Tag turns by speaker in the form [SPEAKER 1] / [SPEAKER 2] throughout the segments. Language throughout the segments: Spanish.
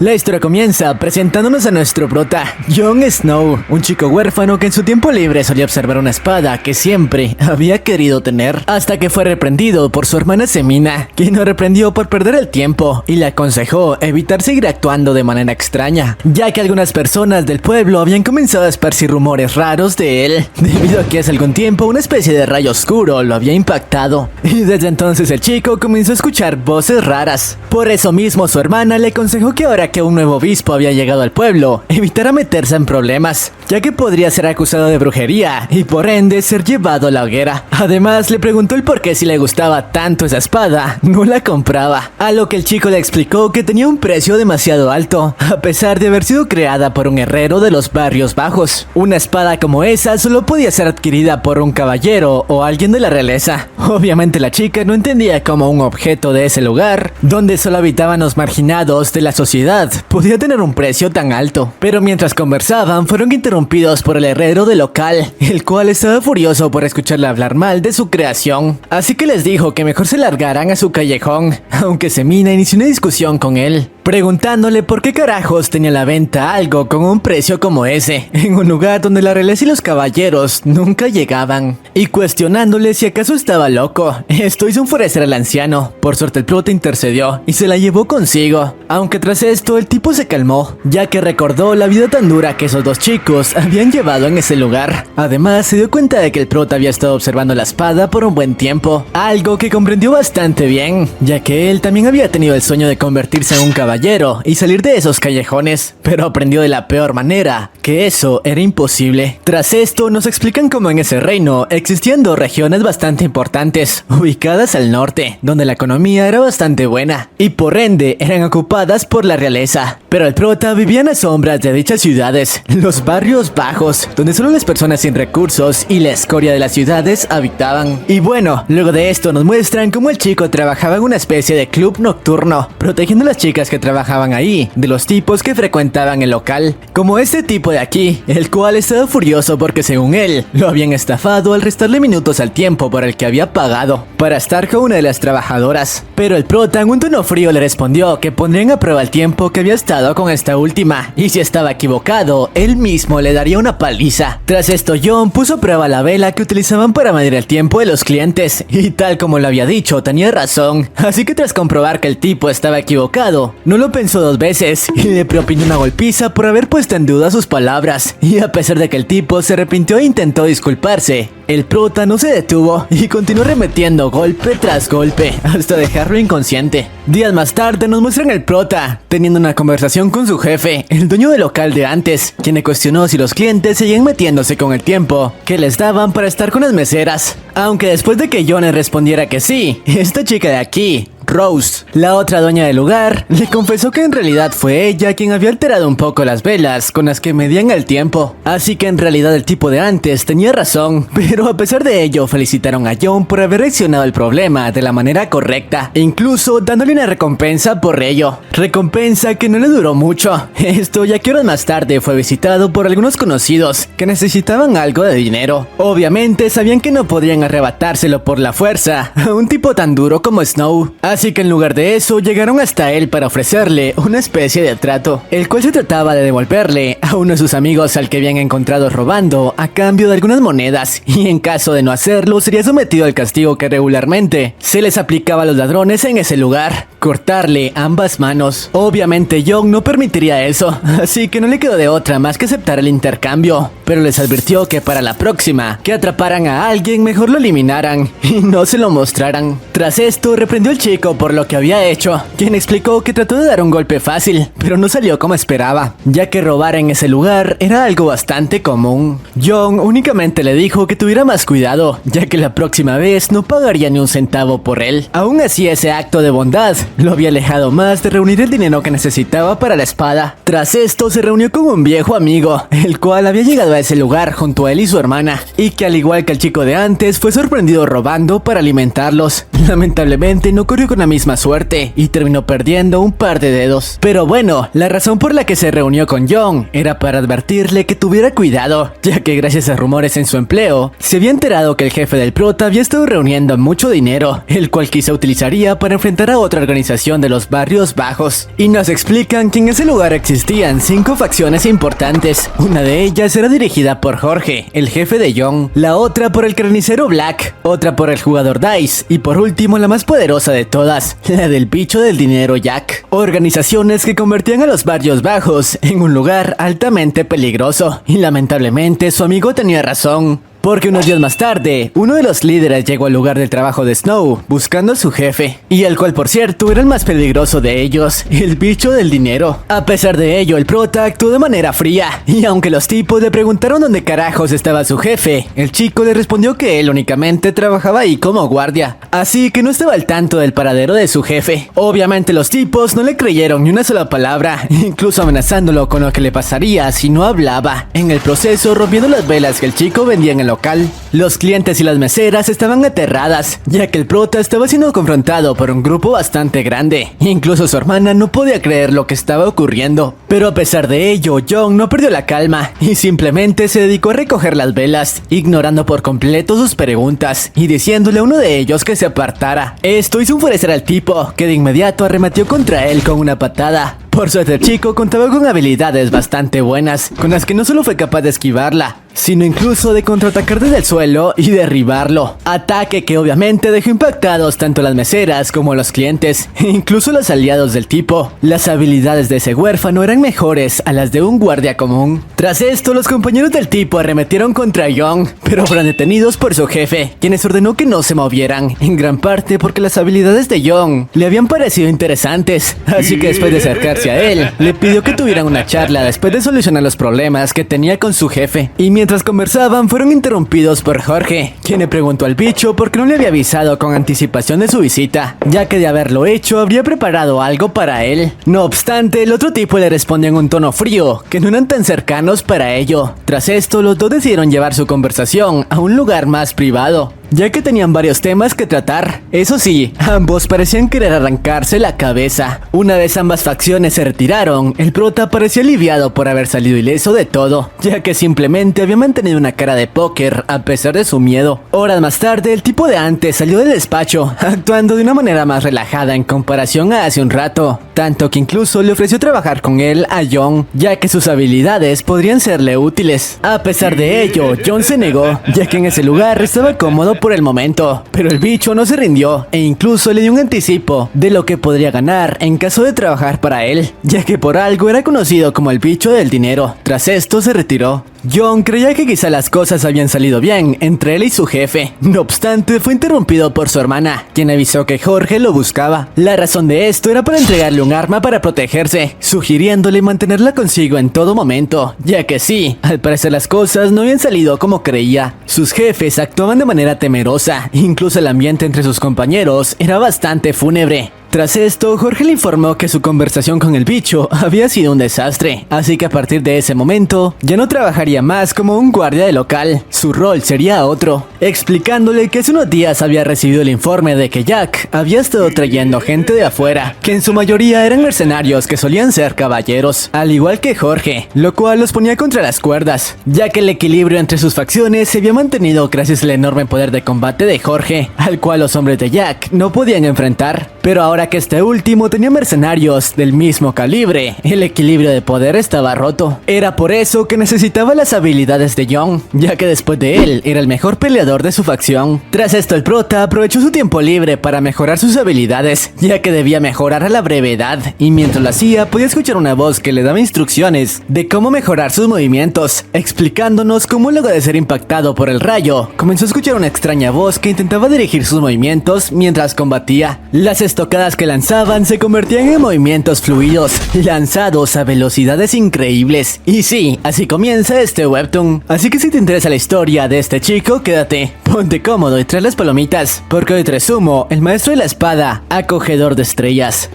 [SPEAKER 1] La historia comienza presentándonos a nuestro prota, Jon Snow, un chico huérfano que en su tiempo libre solía observar una espada que siempre había querido tener, hasta que fue reprendido por su hermana Semina, quien lo reprendió por perder el tiempo y le aconsejó evitar seguir actuando de manera extraña, ya que algunas personas del pueblo habían comenzado a esparcir rumores raros de él, debido a que hace algún tiempo una especie de rayo oscuro lo había impactado, y desde entonces el chico comenzó a escuchar voces raras. Por eso mismo su hermana le aconsejó que ahora que un nuevo obispo había llegado al pueblo, evitara meterse en problemas, ya que podría ser acusado de brujería y por ende ser llevado a la hoguera. Además le preguntó el por qué, si le gustaba tanto esa espada, no la compraba, a lo que el chico le explicó que tenía un precio demasiado alto, a pesar de haber sido creada por un herrero de los barrios bajos. Una espada como esa solo podía ser adquirida por un caballero o alguien de la realeza. Obviamente la chica no entendía cómo un objeto de ese lugar, donde solo habitaban los marginados de la sociedad, podía tener un precio tan alto. Pero mientras conversaban, fueron interrumpidos por el herrero del local, el cual estaba furioso por escucharle hablar mal de su creación. Así que les dijo que mejor se largaran a su callejón, aunque Semina inició una discusión con él, preguntándole por qué carajos tenía a la venta algo con un precio como ese, en un lugar donde la realeza y los caballeros nunca llegaban, y cuestionándole si acaso estaba loco. Esto hizo enfurecer al anciano. Por suerte el prota intercedió y se la llevó consigo, aunque tras esto el tipo se calmó, ya que recordó la vida tan dura que esos dos chicos habían llevado en ese lugar. Además se dio cuenta de que el prota había estado observando la espada por un buen tiempo, algo que comprendió bastante bien, ya que él también había tenido el sueño de convertirse en un caballero y salir de esos callejones, pero aprendió de la peor manera que eso era imposible. Tras esto nos explican cómo en ese reino existían dos regiones bastante importantes, ubicadas al norte, donde la economía era bastante buena y por ende eran ocupadas por la realeza, pero el prota vivía en las sombras de dichas ciudades, los barrios bajos, donde solo las personas sin recursos y la escoria de las ciudades habitaban. Y bueno, luego de esto nos muestran cómo el chico trabajaba en una especie de club nocturno, protegiendo a las chicas que trabajaban ahí de los tipos que frecuentaban el local, como este tipo de aquí, el cual estaba furioso porque según él lo habían estafado al restarle minutos al tiempo por el que había pagado para estar con una de las trabajadoras. Pero el prota en un tono frío le respondió que pondrían a prueba el tiempo que había estado con esta última, y si estaba equivocado él mismo le daría una paliza. Tras esto Jon puso a prueba la vela que utilizaban para medir el tiempo de los clientes, y tal como lo había dicho tenía razón, así que tras comprobar que el tipo estaba equivocado, no lo pensó dos veces y le propinó una golpiza por haber puesto en duda sus palabras. Y a pesar de que el tipo se arrepintió e intentó disculparse, el prota no se detuvo y continuó remetiendo golpe tras golpe hasta dejarlo inconsciente. Días más tarde nos muestran el prota teniendo una conversación con su jefe, el dueño del local de antes, quien le cuestionó si los clientes seguían metiéndose con el tiempo que les daban para estar con las meseras. Aunque después de que Jon le respondiera que sí, esta chica de aquí, Rose, la otra dueña del lugar, le confesó que en realidad fue ella quien había alterado un poco las velas con las que medían el tiempo, así que en realidad el tipo de antes tenía razón. Pero a pesar de ello felicitaron a Jon por haber reaccionado al problema de la manera correcta, incluso dándole una recompensa por ello, recompensa que no le duró mucho, esto ya que horas más tarde fue visitado por algunos conocidos que necesitaban algo de dinero. Obviamente sabían que no podrían arrebatárselo por la fuerza a un tipo tan duro como Snow, así que en lugar de eso llegaron hasta él para ofrecerle una especie de trato, el cual se trataba de devolverle a uno de sus amigos al que habían encontrado robando a cambio de algunas monedas, y en caso de no hacerlo sería sometido al castigo que regularmente se les aplicaba a los ladrones en ese lugar: cortarle ambas manos. Obviamente Jon no permitiría eso, así que no le quedó de otra más que aceptar el intercambio, pero les advirtió que para la próxima que atraparan a alguien mejor lo eliminaran y no se lo mostraran. Tras esto reprendió al chico por lo que había hecho, quien explicó que trató de dar un golpe fácil, pero no salió como esperaba, ya que robar en ese lugar era algo bastante común. Jon únicamente le dijo que tuviera más cuidado, ya que la próxima vez no pagaría ni un centavo por él. Aún así ese acto de bondad lo había alejado más de reunir el dinero que necesitaba para la espada. Tras esto se reunió con un viejo amigo, el cual había llegado a ese lugar junto a él y su hermana, y que al igual que el chico de antes fue sorprendido robando para alimentarlos. Lamentablemente no corrió con la misma suerte y terminó perdiendo un par de dedos. Pero bueno, la razón por la que se reunió con Young era para advertirle que tuviera cuidado, ya que gracias a rumores en su empleo, se había enterado que el jefe del prota había estado reuniendo mucho dinero, el cual quizá utilizaría para enfrentar a otra organización de los barrios bajos. Y nos explican que en ese lugar existían 5 facciones importantes. Una de ellas era dirigida por Jorge, el jefe de Young, la otra por el carnicero Black, otra por el jugador Dice y por último la más poderosa de todas, la del bicho del dinero Jack. Organizaciones que convertían a los barrios bajos en un lugar altamente peligroso y lamentablemente su amigo tenía razón. Porque unos días más tarde, uno de los líderes llegó al lugar del trabajo de Snow buscando a su jefe, y el cual por cierto era el más peligroso de ellos, el bicho del dinero. A pesar de ello, el prota actuó de manera fría, y aunque los tipos le preguntaron dónde carajos estaba su jefe, el chico le respondió que él únicamente trabajaba ahí como guardia, así que no estaba al tanto del paradero de su jefe. Obviamente los tipos no le creyeron ni una sola palabra, incluso amenazándolo con lo que le pasaría si no hablaba, en el proceso rompiendo las velas que el chico vendía en el local. Los clientes y las meseras estaban aterradas, ya que el prota estaba siendo confrontado por un grupo bastante grande. Incluso su hermana no podía creer lo que estaba ocurriendo. Pero a pesar de ello, Young no perdió la calma y simplemente se dedicó a recoger las velas, ignorando por completo sus preguntas y diciéndole a uno de ellos que se apartara. Esto hizo enfurecer al tipo, que de inmediato arremetió contra él con una patada. Por suerte el chico contaba con habilidades bastante buenas, con las que no solo fue capaz de esquivarla, sino incluso de contraatacar desde el suelo y derribarlo. Ataque que obviamente dejó impactados tanto las meseras como los clientes, e incluso los aliados del tipo. Las habilidades de ese huérfano eran mejores a las de un guardia común. Tras esto, los compañeros del tipo arremetieron contra Young, pero fueron detenidos por su jefe, quienes ordenó que no se movieran, en gran parte porque las habilidades de Young le habían parecido interesantes, así que después de acercarse a él, le pidió que tuvieran una charla después de solucionar los problemas que tenía con su jefe. Y mientras conversaban, fueron interrumpidos por Jorge, quien le preguntó al bicho por qué no le había avisado con anticipación de su visita, ya que de haberlo hecho habría preparado algo para él. No obstante, el otro tipo le respondió en un tono frío, que no eran tan cercanos para ello. Tras esto, los dos decidieron llevar su conversación a un lugar más privado, ya que tenían varios temas que tratar. Eso sí, ambos parecían querer arrancarse la cabeza. Una vez ambas facciones se retiraron, el prota parecía aliviado por haber salido ileso de todo, ya que simplemente había mantenido una cara de póker a pesar de su miedo. Horas más tarde, el tipo de antes salió del despacho, actuando de una manera más relajada en comparación a hace un rato, tanto que incluso le ofreció trabajar con él a Young, ya que sus habilidades podrían serle útiles. A pesar de ello, Young se negó, ya que en ese lugar estaba cómodo por el momento, pero el bicho no se rindió e incluso le dio un anticipo de lo que podría ganar en caso de trabajar para él, ya que por algo era conocido como el bicho del dinero. Tras esto se retiró. Young creía que quizá las cosas habían salido bien entre él y su jefe. No obstante, fue interrumpido por su hermana, quien avisó que Jorge lo buscaba. La razón de esto era para entregarle un arma para protegerse, sugiriéndole mantenerla consigo en todo momento, ya que sí, al parecer las cosas no habían salido como creía. Sus jefes actuaban de manera temerosa, incluso el ambiente entre sus compañeros era bastante fúnebre. Tras esto, Jorge le informó que su conversación con el bicho había sido un desastre, así que a partir de ese momento, ya no trabajaría más como un guardia de local, su rol sería otro, explicándole que hace unos días había recibido el informe de que Jack había estado trayendo gente de afuera, que en su mayoría eran mercenarios que solían ser caballeros, al igual que Jorge, lo cual los ponía contra las cuerdas, ya que el equilibrio entre sus facciones se había mantenido gracias al enorme poder de combate de Jorge, al cual los hombres de Jack no podían enfrentar. Pero ahora que este último tenía mercenarios del mismo calibre, el equilibrio de poder estaba roto. Era por eso que necesitaba las habilidades de Young, ya que después de él era el mejor peleador de su facción. Tras esto, el prota aprovechó su tiempo libre para mejorar sus habilidades, ya que debía mejorar a la brevedad, y mientras lo hacía podía escuchar una voz que le daba instrucciones de cómo mejorar sus movimientos, explicándonos cómo luego de ser impactado por el rayo, comenzó a escuchar una extraña voz que intentaba dirigir sus movimientos mientras combatía. Las estocadas que lanzaban se convertían en movimientos fluidos, lanzados a velocidades increíbles. Y sí, así comienza este webtoon. Así que si te interesa la historia de este chico, quédate, ponte cómodo y trae las palomitas, porque hoy te resumo El maestro de la espada, acogedor de estrellas.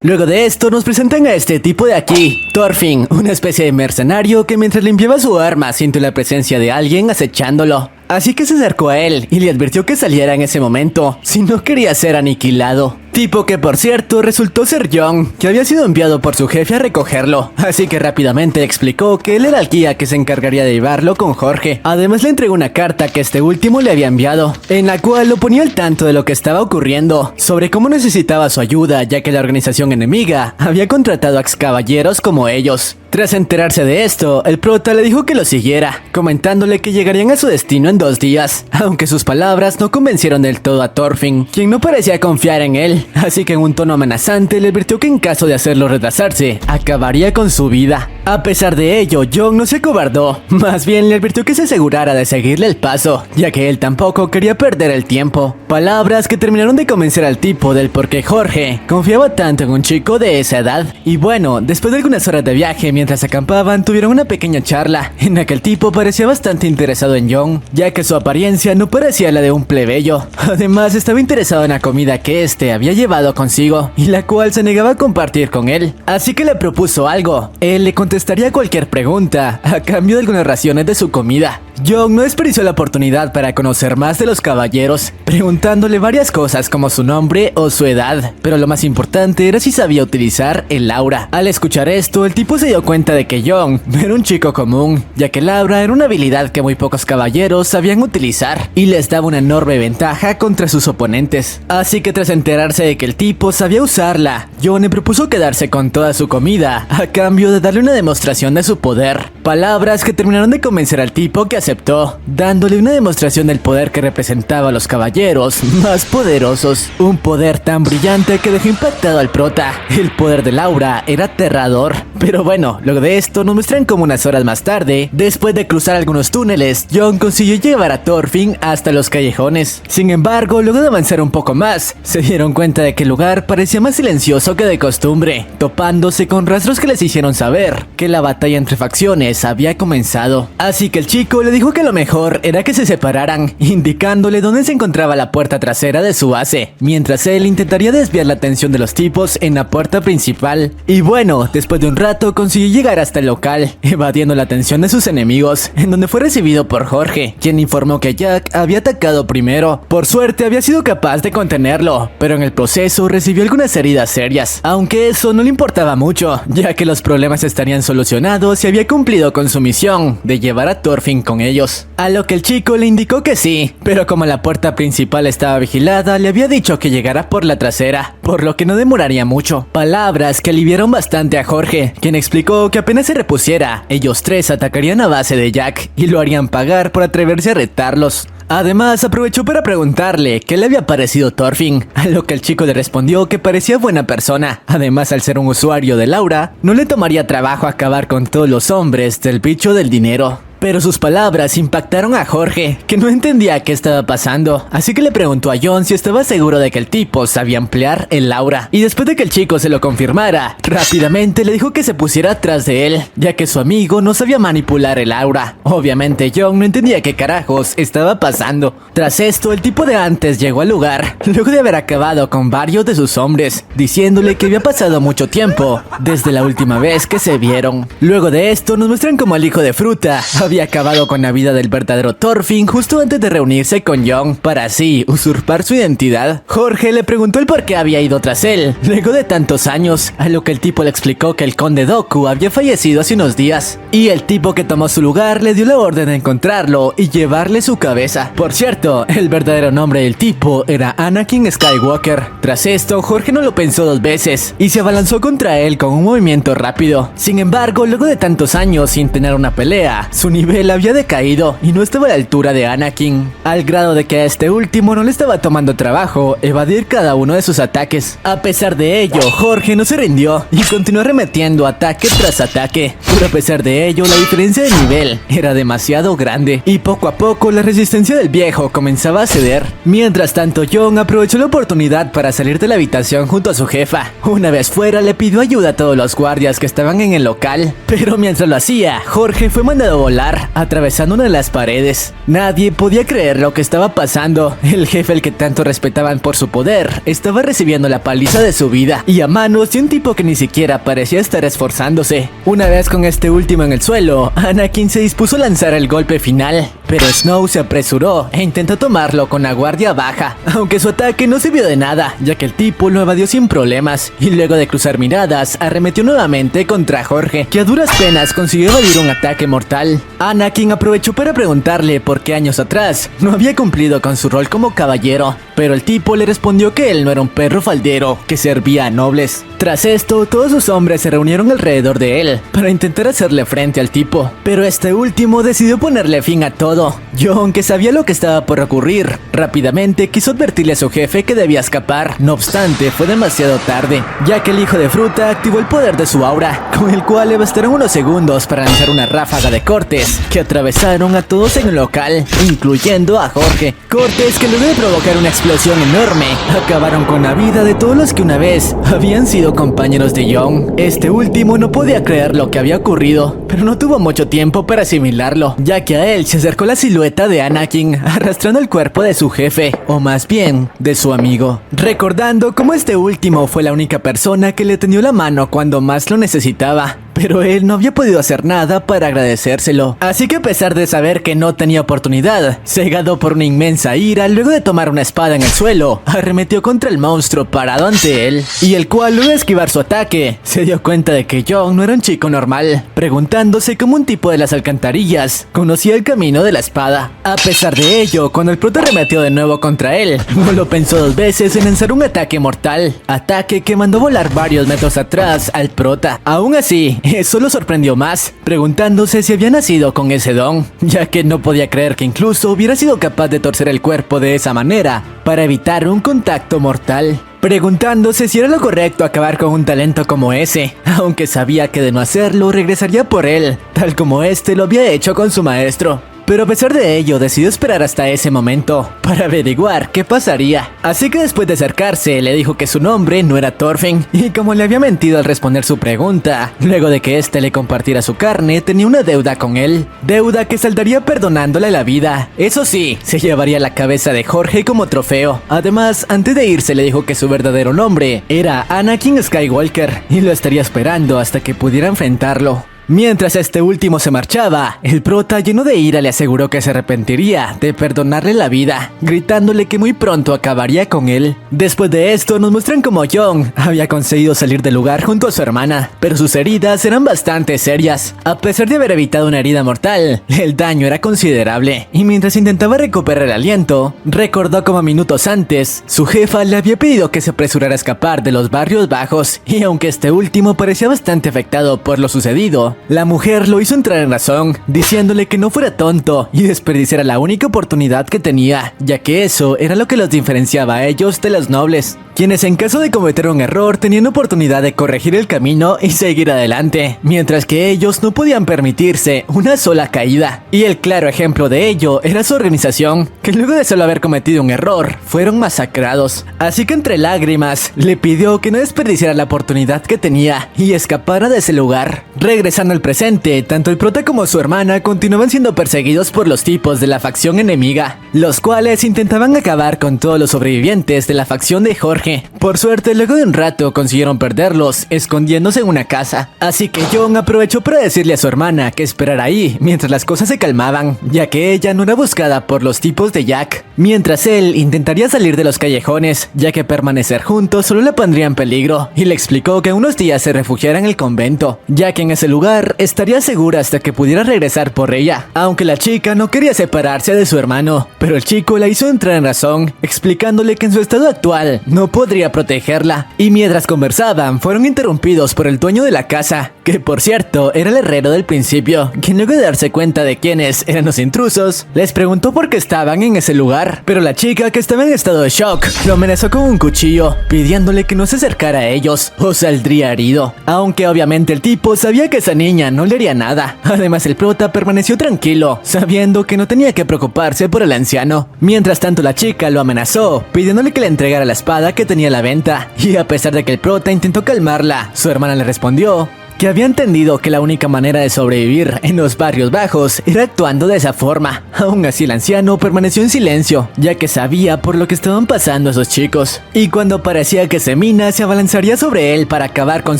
[SPEAKER 1] Luego de esto nos presentan a este tipo de aquí, Thorfinn, una especie de mercenario que mientras limpiaba su arma sintió la presencia de alguien acechándolo. Así que se acercó a él y le advirtió que saliera en ese momento, si no quería ser aniquilado. Tipo que por cierto resultó ser Jon, que había sido enviado por su jefe a recogerlo, así que rápidamente explicó que él era el guía que se encargaría de llevarlo con Jorge. Además le entregó una carta que este último le había enviado, en la cual lo ponía al tanto de lo que estaba ocurriendo, sobre cómo necesitaba su ayuda ya que la organización enemiga había contratado a excaballeros como ellos. Tras enterarse de esto, el prota le dijo que lo siguiera, comentándole que llegarían a su destino en 2 días, aunque sus palabras no convencieron del todo a Thorfinn, quien no parecía confiar en él, así que en un tono amenazante le advirtió que en caso de hacerlo retrasarse, acabaría con su vida. A pesar de ello, Jon no se acobardó, más bien le advirtió que se asegurara de seguirle el paso, ya que él tampoco quería perder el tiempo. Palabras que terminaron de convencer al tipo del por qué Jorge confiaba tanto en un chico de esa edad. Y bueno, después de algunas horas de viaje mientras acampaban, tuvieron una pequeña charla, en la que el tipo parecía bastante interesado en Jon, ya que su apariencia no parecía la de un plebeyo. Además, estaba interesado en la comida que este había llevado consigo, y la cual se negaba a compartir con él. Así que le propuso algo, él le contestaría cualquier pregunta, a cambio de algunas raciones de su comida. Jon no desperdició la oportunidad para conocer más de los caballeros, preguntándole varias cosas como su nombre o su edad, pero lo más importante era si sabía utilizar el aura. Al escuchar esto, el tipo se dio cuenta de que Jon no era un chico común, ya que el aura era una habilidad que muy pocos caballeros sabían utilizar, y les daba una enorme ventaja contra sus oponentes. Así que tras enterarse de que el tipo sabía usarla, Jon le propuso quedarse con toda su comida, a cambio de darle una demostración de su poder. Palabras que terminaron de convencer al tipo que aceptó, dándole una demostración del poder que representaba a los caballeros más poderosos. Un poder tan brillante que dejó impactado al prota. El poder del aura era aterrador. Pero bueno, luego de esto nos muestran como unas horas más tarde, después de cruzar algunos túneles, Jon consiguió llevar a Thorfinn hasta los callejones. Sin embargo, luego de avanzar un poco más, se dieron cuenta de que el lugar parecía más silencioso que de costumbre, topándose con rastros que les hicieron saber que la batalla entre facciones había comenzado. Así que el chico le dijo que lo mejor era que se separaran, indicándole dónde se encontraba la puerta trasera de su base, mientras él intentaría desviar la atención de los tipos en la puerta principal. Y bueno, después de un rato consiguió llegar hasta el local, evadiendo la atención de sus enemigos, en donde fue recibido por Jorge, quien informó que Jack había atacado primero. Por suerte había sido capaz de contenerlo, pero en el proceso recibió algunas heridas serias, aunque eso no le importaba mucho, ya que los problemas estarían solucionados y había cumplido con su misión de llevar a Thorfinn con ellos. A lo que el chico le indicó que sí, pero como la puerta principal estaba vigilada, le había dicho que llegara por la trasera, por lo que no demoraría mucho. Palabras que aliviaron bastante a Jorge, quien explicó que apenas se repusiera, ellos 3 atacarían a base de Jack y lo harían pagar por atreverse a retarlos. Además, aprovechó para preguntarle qué le había parecido Thorfinn, a lo que el chico le respondió que parecía buena persona. Además, al ser un usuario del aura, no le tomaría trabajo acabar con todos los hombres del bicho del dinero. Pero sus palabras impactaron a Jorge, que no entendía qué estaba pasando, así que le preguntó a Jon si estaba seguro de que el tipo sabía emplear el aura. Y después de que el chico se lo confirmara, rápidamente le dijo que se pusiera atrás de él, ya que su amigo no sabía manipular el aura. Obviamente Jon no entendía qué carajos estaba pasando. Tras esto, el tipo de antes llegó al lugar, luego de haber acabado con varios de sus hombres, diciéndole que había pasado mucho tiempo desde la última vez que se vieron. Luego de esto nos muestran como el hijo de fruta había acabado con la vida del verdadero Thorfinn justo antes de reunirse con Jon para así usurpar su identidad. Jorge le preguntó el por qué había ido tras él luego de tantos años, a lo que el tipo le explicó que el conde Dooku había fallecido hace unos días y el tipo que tomó su lugar le dio la orden de encontrarlo y llevarle su cabeza. Por cierto, el verdadero nombre del tipo era Anakin Skywalker. Tras esto, Jorge no lo pensó 2 veces y se abalanzó contra él con un movimiento rápido. Sin embargo, luego de tantos años sin tener una pelea, su nivel había decaído y no estaba a la altura de Anakin, al grado de que a este último no le estaba tomando trabajo evadir cada uno de sus ataques. A pesar de ello, Jorge no se rindió y continuó arremetiendo ataque tras ataque, pero a pesar de ello la diferencia de nivel era demasiado grande y poco a poco la resistencia del viejo comenzaba a ceder. Mientras tanto, Jon aprovechó la oportunidad para salir de la habitación junto a su jefa. Una vez fuera le pidió ayuda a todos los guardias que estaban en el local, pero mientras lo hacía, Jorge fue mandado a volar escapar, atravesando una de las paredes. Nadie podía creer lo que estaba pasando. El jefe, al que tanto respetaban por su poder, estaba recibiendo la paliza de su vida, y a manos de un tipo que ni siquiera parecía estar esforzándose. Una vez con este último en el suelo, Anakin se dispuso a lanzar el golpe final, pero Snow se apresuró e intentó tomarlo con la guardia baja, aunque su ataque no sirvió de nada, ya que el tipo lo evadió sin problemas, y luego de cruzar miradas, arremetió nuevamente contra Jorge, que a duras penas consiguió evadir un ataque mortal. Anakin aprovechó para preguntarle por qué años atrás no había cumplido con su rol como caballero, pero el tipo le respondió que él no era un perro faldero que servía a nobles. Tras esto, todos sus hombres se reunieron alrededor de él para intentar hacerle frente al tipo, pero este último decidió ponerle fin a todo. Jon, que sabía lo que estaba por ocurrir, rápidamente quiso advertirle a su jefe que debía escapar. No obstante, fue demasiado tarde, ya que el hijo de fruta activó el poder de su aura, con el cual le bastaron unos segundos para lanzar una ráfaga de cortes que atravesaron a todos en el local, incluyendo a Jorge. Cortes que luego de provocar una explosión enorme, acabaron con la vida de todos los que una vez habían sido compañeros de Jon. Este último no podía creer lo que había ocurrido, pero no tuvo mucho tiempo para asimilarlo, ya que a él se acercó la silueta de Anakin arrastrando el cuerpo de su jefe, o más bien, de su amigo, recordando cómo este último fue la única persona que le tendió la mano cuando más lo necesitaba. Pero él no había podido hacer nada para agradecérselo. Así que a pesar de saber que no tenía oportunidad, cegado por una inmensa ira, luego de tomar una espada en el suelo, arremetió contra el monstruo parado ante él, y el cual, luego de esquivar su ataque, se dio cuenta de que Jon no era un chico normal, preguntándose cómo un tipo de las alcantarillas conocía el camino de la espada. A pesar de ello, cuando el prota arremetió de nuevo contra él, no lo pensó dos veces en lanzar un ataque mortal, ataque que mandó volar varios metros atrás al prota. Aún así, eso lo sorprendió más, preguntándose si había nacido con ese don, ya que no podía creer que incluso hubiera sido capaz de torcer el cuerpo de esa manera para evitar un contacto mortal, preguntándose si era lo correcto acabar con un talento como ese, aunque sabía que de no hacerlo regresaría por él, tal como este lo había hecho con su maestro. Pero a pesar de ello, decidió esperar hasta ese momento para averiguar qué pasaría. Así que después de acercarse, le dijo que su nombre no era Thorfinn, y como le había mentido al responder su pregunta, luego de que éste le compartiera su carne, tenía una deuda con él. Deuda que saldaría perdonándole la vida. Eso sí, se llevaría la cabeza de Jorge como trofeo. Además, antes de irse le dijo que su verdadero nombre era Anakin Skywalker, y lo estaría esperando hasta que pudiera enfrentarlo. Mientras este último se marchaba, el prota, lleno de ira, le aseguró que se arrepentiría de perdonarle la vida, gritándole que muy pronto acabaría con él. Después de esto, nos muestran cómo Jon había conseguido salir del lugar junto a su hermana, pero sus heridas eran bastante serias. A pesar de haber evitado una herida mortal, el daño era considerable, y mientras intentaba recuperar el aliento, recordó como minutos antes, su jefa le había pedido que se apresurara a escapar de los barrios bajos, y aunque este último parecía bastante afectado por lo sucedido, la mujer lo hizo entrar en razón, diciéndole que no fuera tonto y desperdiciara la única oportunidad que tenía, ya que eso era lo que los diferenciaba a ellos de los nobles, quienes en caso de cometer un error tenían oportunidad de corregir el camino y seguir adelante, mientras que ellos no podían permitirse una sola caída. Y el claro ejemplo de ello era su organización, que luego de solo haber cometido un error, fueron masacrados. Así que entre lágrimas, le pidió que no desperdiciara la oportunidad que tenía y escapara de ese lugar. Regresando al presente, tanto el prota como su hermana continuaban siendo perseguidos por los tipos de la facción enemiga, los cuales intentaban acabar con todos los sobrevivientes de la facción de Jorge. Por suerte, luego de un rato consiguieron perderlos, escondiéndose en una casa. Así que Jon aprovechó para decirle a su hermana que esperara ahí mientras las cosas se calmaban, ya que ella no era buscada por los tipos de Jack, mientras él intentaría salir de los callejones, ya que permanecer juntos solo le pondría en peligro, y le explicó que unos días se refugiara en el convento, ya que en ese lugar estaría segura hasta que pudiera regresar por ella, aunque la chica no quería separarse de su hermano, pero el chico la hizo entrar en razón, explicándole que en su estado actual no podría protegerla, y mientras conversaban fueron interrumpidos por el dueño de la casa, que por cierto era el herrero del principio, quien luego de darse cuenta de quiénes eran los intrusos, les preguntó por qué estaban en ese lugar, pero la chica, que estaba en estado de shock, lo amenazó con un cuchillo, pidiéndole que no se acercara a ellos o saldría herido, aunque obviamente el tipo sabía que esa niña no le haría nada. Además, el prota permaneció tranquilo, sabiendo que no tenía que preocuparse por el anciano. Mientras tanto, la chica lo amenazó, pidiéndole que le entregara la espada que tenía a la venta, y a pesar de que el prota intentó calmarla, su hermana le respondió que había entendido que la única manera de sobrevivir en los barrios bajos era actuando de esa forma. Aún así el anciano permaneció en silencio, ya que sabía por lo que estaban pasando esos chicos. Y cuando parecía que Semina se abalanzaría sobre él para acabar con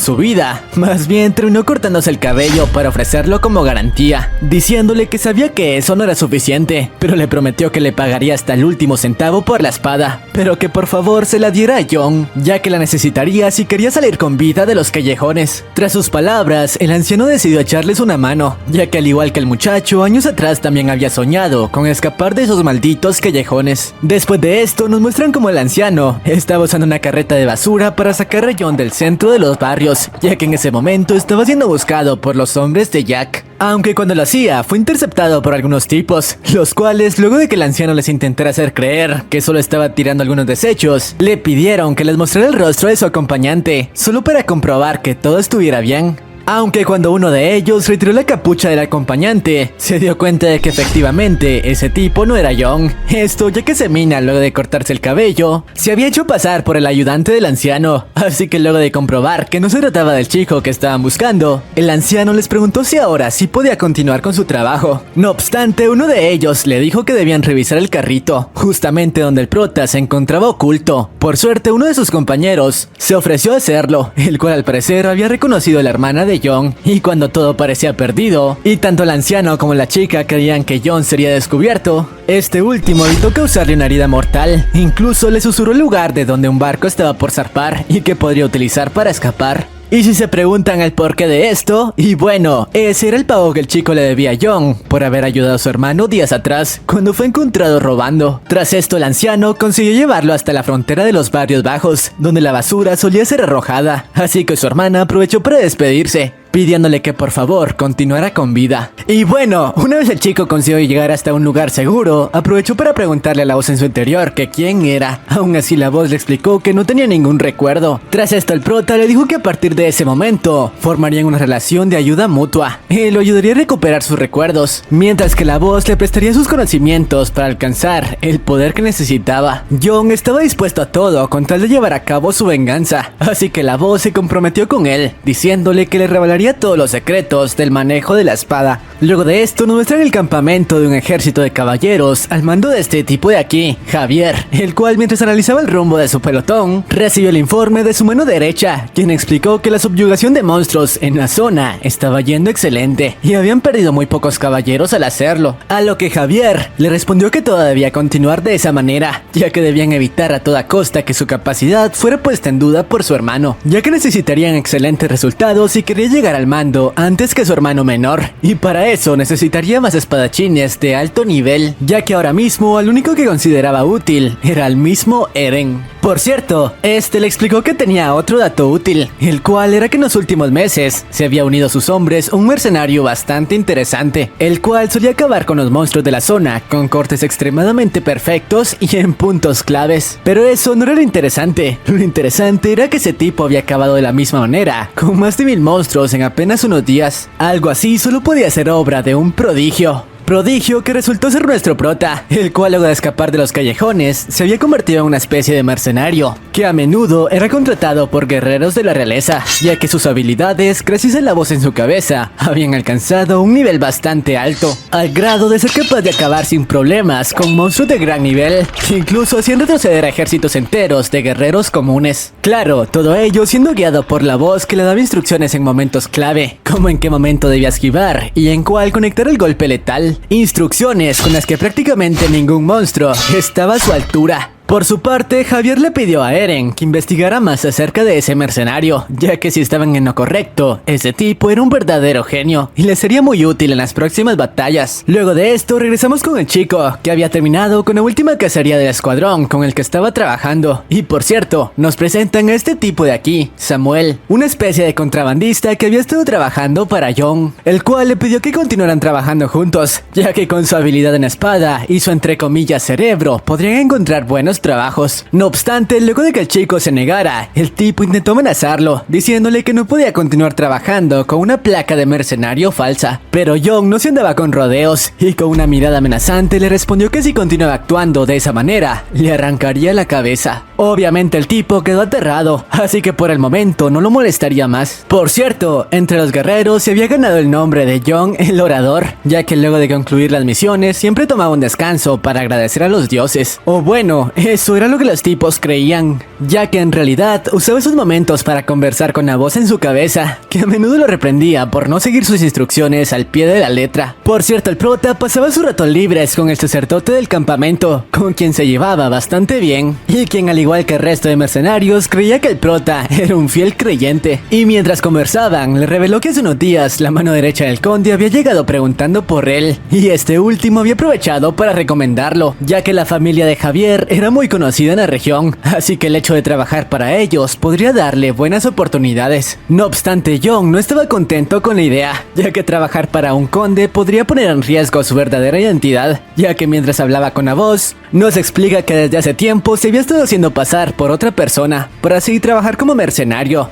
[SPEAKER 1] su vida, más bien terminó cortándose el cabello para ofrecerlo como garantía, diciéndole que sabía que eso no era suficiente, pero le prometió que le pagaría hasta el último centavo por la espada, pero que por favor se la diera a John, ya que la necesitaría si quería salir con vida de los callejones. Tras sus palabras, el anciano decidió echarles una mano, ya que al igual que el muchacho, años atrás también había soñado con escapar de esos malditos callejones. Después de esto, nos muestran como el anciano estaba usando una carreta de basura para sacar a John del centro de los barrios, ya que en ese momento estaba siendo buscado por los hombres de Jack. Aunque cuando lo hacía, fue interceptado por algunos tipos, los cuales, luego de que el anciano les intentara hacer creer que solo estaba tirando algunos desechos, le pidieron que les mostrara el rostro de su acompañante, solo para comprobar que todo estuviera bien. Aunque cuando uno de ellos retiró la capucha del acompañante, se dio cuenta de que efectivamente ese tipo no era John. Esto ya que Semina, luego de cortarse el cabello, se había hecho pasar por el ayudante del anciano. Así que luego de comprobar que no se trataba del chico que estaban buscando, el anciano les preguntó si ahora sí podía continuar con su trabajo. No obstante, uno de ellos le dijo que debían revisar el carrito, justamente donde el prota se encontraba oculto. Por suerte, uno de sus compañeros se ofreció a hacerlo, el cual al parecer había reconocido a la hermana de John, y cuando todo parecía perdido, y tanto el anciano como la chica creían que John sería descubierto, este último evitó causarle una herida mortal. Incluso le susurró el lugar de donde un barco estaba por zarpar y que podría utilizar para escapar. Y si se preguntan el porqué de esto, y bueno, ese era el pago que el chico le debía a John por haber ayudado a su hermano días atrás, cuando fue encontrado robando. Tras esto, el anciano consiguió llevarlo hasta la frontera de los barrios bajos, donde la basura solía ser arrojada, así que su hermana aprovechó para despedirse, pidiéndole que por favor continuara con vida. Y bueno, una vez el chico consiguió llegar hasta un lugar seguro, aprovechó para preguntarle a la voz en su interior que quién era. Aún así la voz le explicó que no tenía ningún recuerdo. Tras esto el prota le dijo que a partir de ese momento formarían una relación de ayuda mutua. Él lo ayudaría a recuperar sus recuerdos, mientras que la voz le prestaría sus conocimientos para alcanzar el poder que necesitaba. John estaba dispuesto a todo con tal de llevar a cabo su venganza, así que la voz se comprometió con él, diciéndole que le revelaría todos los secretos del manejo de la espada. Luego de esto nos muestran el campamento de un ejército de caballeros al mando de este tipo de aquí, Javier, el cual mientras analizaba el rumbo de su pelotón, recibió el informe de su mano derecha, quien explicó que la subyugación de monstruos en la zona estaba yendo excelente y habían perdido muy pocos caballeros al hacerlo, a lo que Javier le respondió que todo debía continuar de esa manera, ya que debían evitar a toda costa que su capacidad fuera puesta en duda por su hermano, ya que necesitarían excelentes resultados si quería llegar al mando antes que su hermano menor, y para eso necesitaría más espadachines de alto nivel, ya que ahora mismo al único que consideraba útil era el mismo Eren. Por cierto, este le explicó que tenía otro dato útil, el cual era que en los últimos meses se había unido a sus hombres un mercenario bastante interesante, el cual solía acabar con los monstruos de la zona con cortes extremadamente perfectos y en puntos claves. Pero eso no era lo interesante era que ese tipo había acabado de la misma manera, con más de 1000 monstruos en apenas unos días. Algo así solo podía ser obra de un prodigio. Prodigio que resultó ser nuestro prota, el cual luego de escapar de los callejones se había convertido en una especie de mercenario, que a menudo era contratado por guerreros de la realeza, ya que sus habilidades, gracias a la voz en su cabeza, habían alcanzado un nivel bastante alto, al grado de ser capaz de acabar sin problemas con monstruos de gran nivel, que incluso hacían retroceder a ejércitos enteros de guerreros comunes. Claro, todo ello siendo guiado por la voz que le daba instrucciones en momentos clave, como en qué momento debía esquivar y en cuál conectar el golpe letal. Instrucciones con las que prácticamente ningún monstruo estaba a su altura. Por su parte, Javier le pidió a Eren que investigara más acerca de ese mercenario, ya que si estaban en lo correcto, ese tipo era un verdadero genio y le sería muy útil en las próximas batallas. Luego de esto, regresamos con el chico, que había terminado con la última cacería del escuadrón con el que estaba trabajando. Y por cierto, nos presentan a este tipo de aquí, Samuel, una especie de contrabandista que había estado trabajando para John, el cual le pidió que continuaran trabajando juntos, ya que con su habilidad en espada y su entre comillas cerebro, podrían encontrar buenos buenos trabajos. No obstante, luego de que el chico se negara, el tipo intentó amenazarlo, diciéndole que no podía continuar trabajando con una placa de mercenario falsa. Pero Young no se andaba con rodeos, y con una mirada amenazante le respondió que si continuaba actuando de esa manera, le arrancaría la cabeza. Obviamente el tipo quedó aterrado, así que por el momento no lo molestaría más. Por cierto, entre los guerreros se había ganado el nombre de Young el Orador, ya que luego de concluir las misiones siempre tomaba un descanso para agradecer a los dioses. O bueno, eso era lo que los tipos creían, ya que en realidad usaba esos momentos para conversar con la voz en su cabeza, que a menudo lo reprendía por no seguir sus instrucciones al pie de la letra. Por cierto, el prota pasaba sus ratos libres con el sacerdote del campamento, con quien se llevaba bastante bien, y quien al igual que el resto de mercenarios creía que el prota era un fiel creyente. Y mientras conversaban, le reveló que hace unos días la mano derecha del conde había llegado preguntando por él, y este último había aprovechado para recomendarlo, ya que la familia de Javier era muy conocida en la región, así que el hecho de trabajar para ellos podría darle buenas oportunidades. No obstante, Young no estaba contento con la idea, ya que trabajar para un conde podría poner en riesgo su verdadera identidad, ya que mientras hablaba con la voz, nos explica que desde hace tiempo se había estado haciendo pasar por otra persona, para así trabajar como mercenario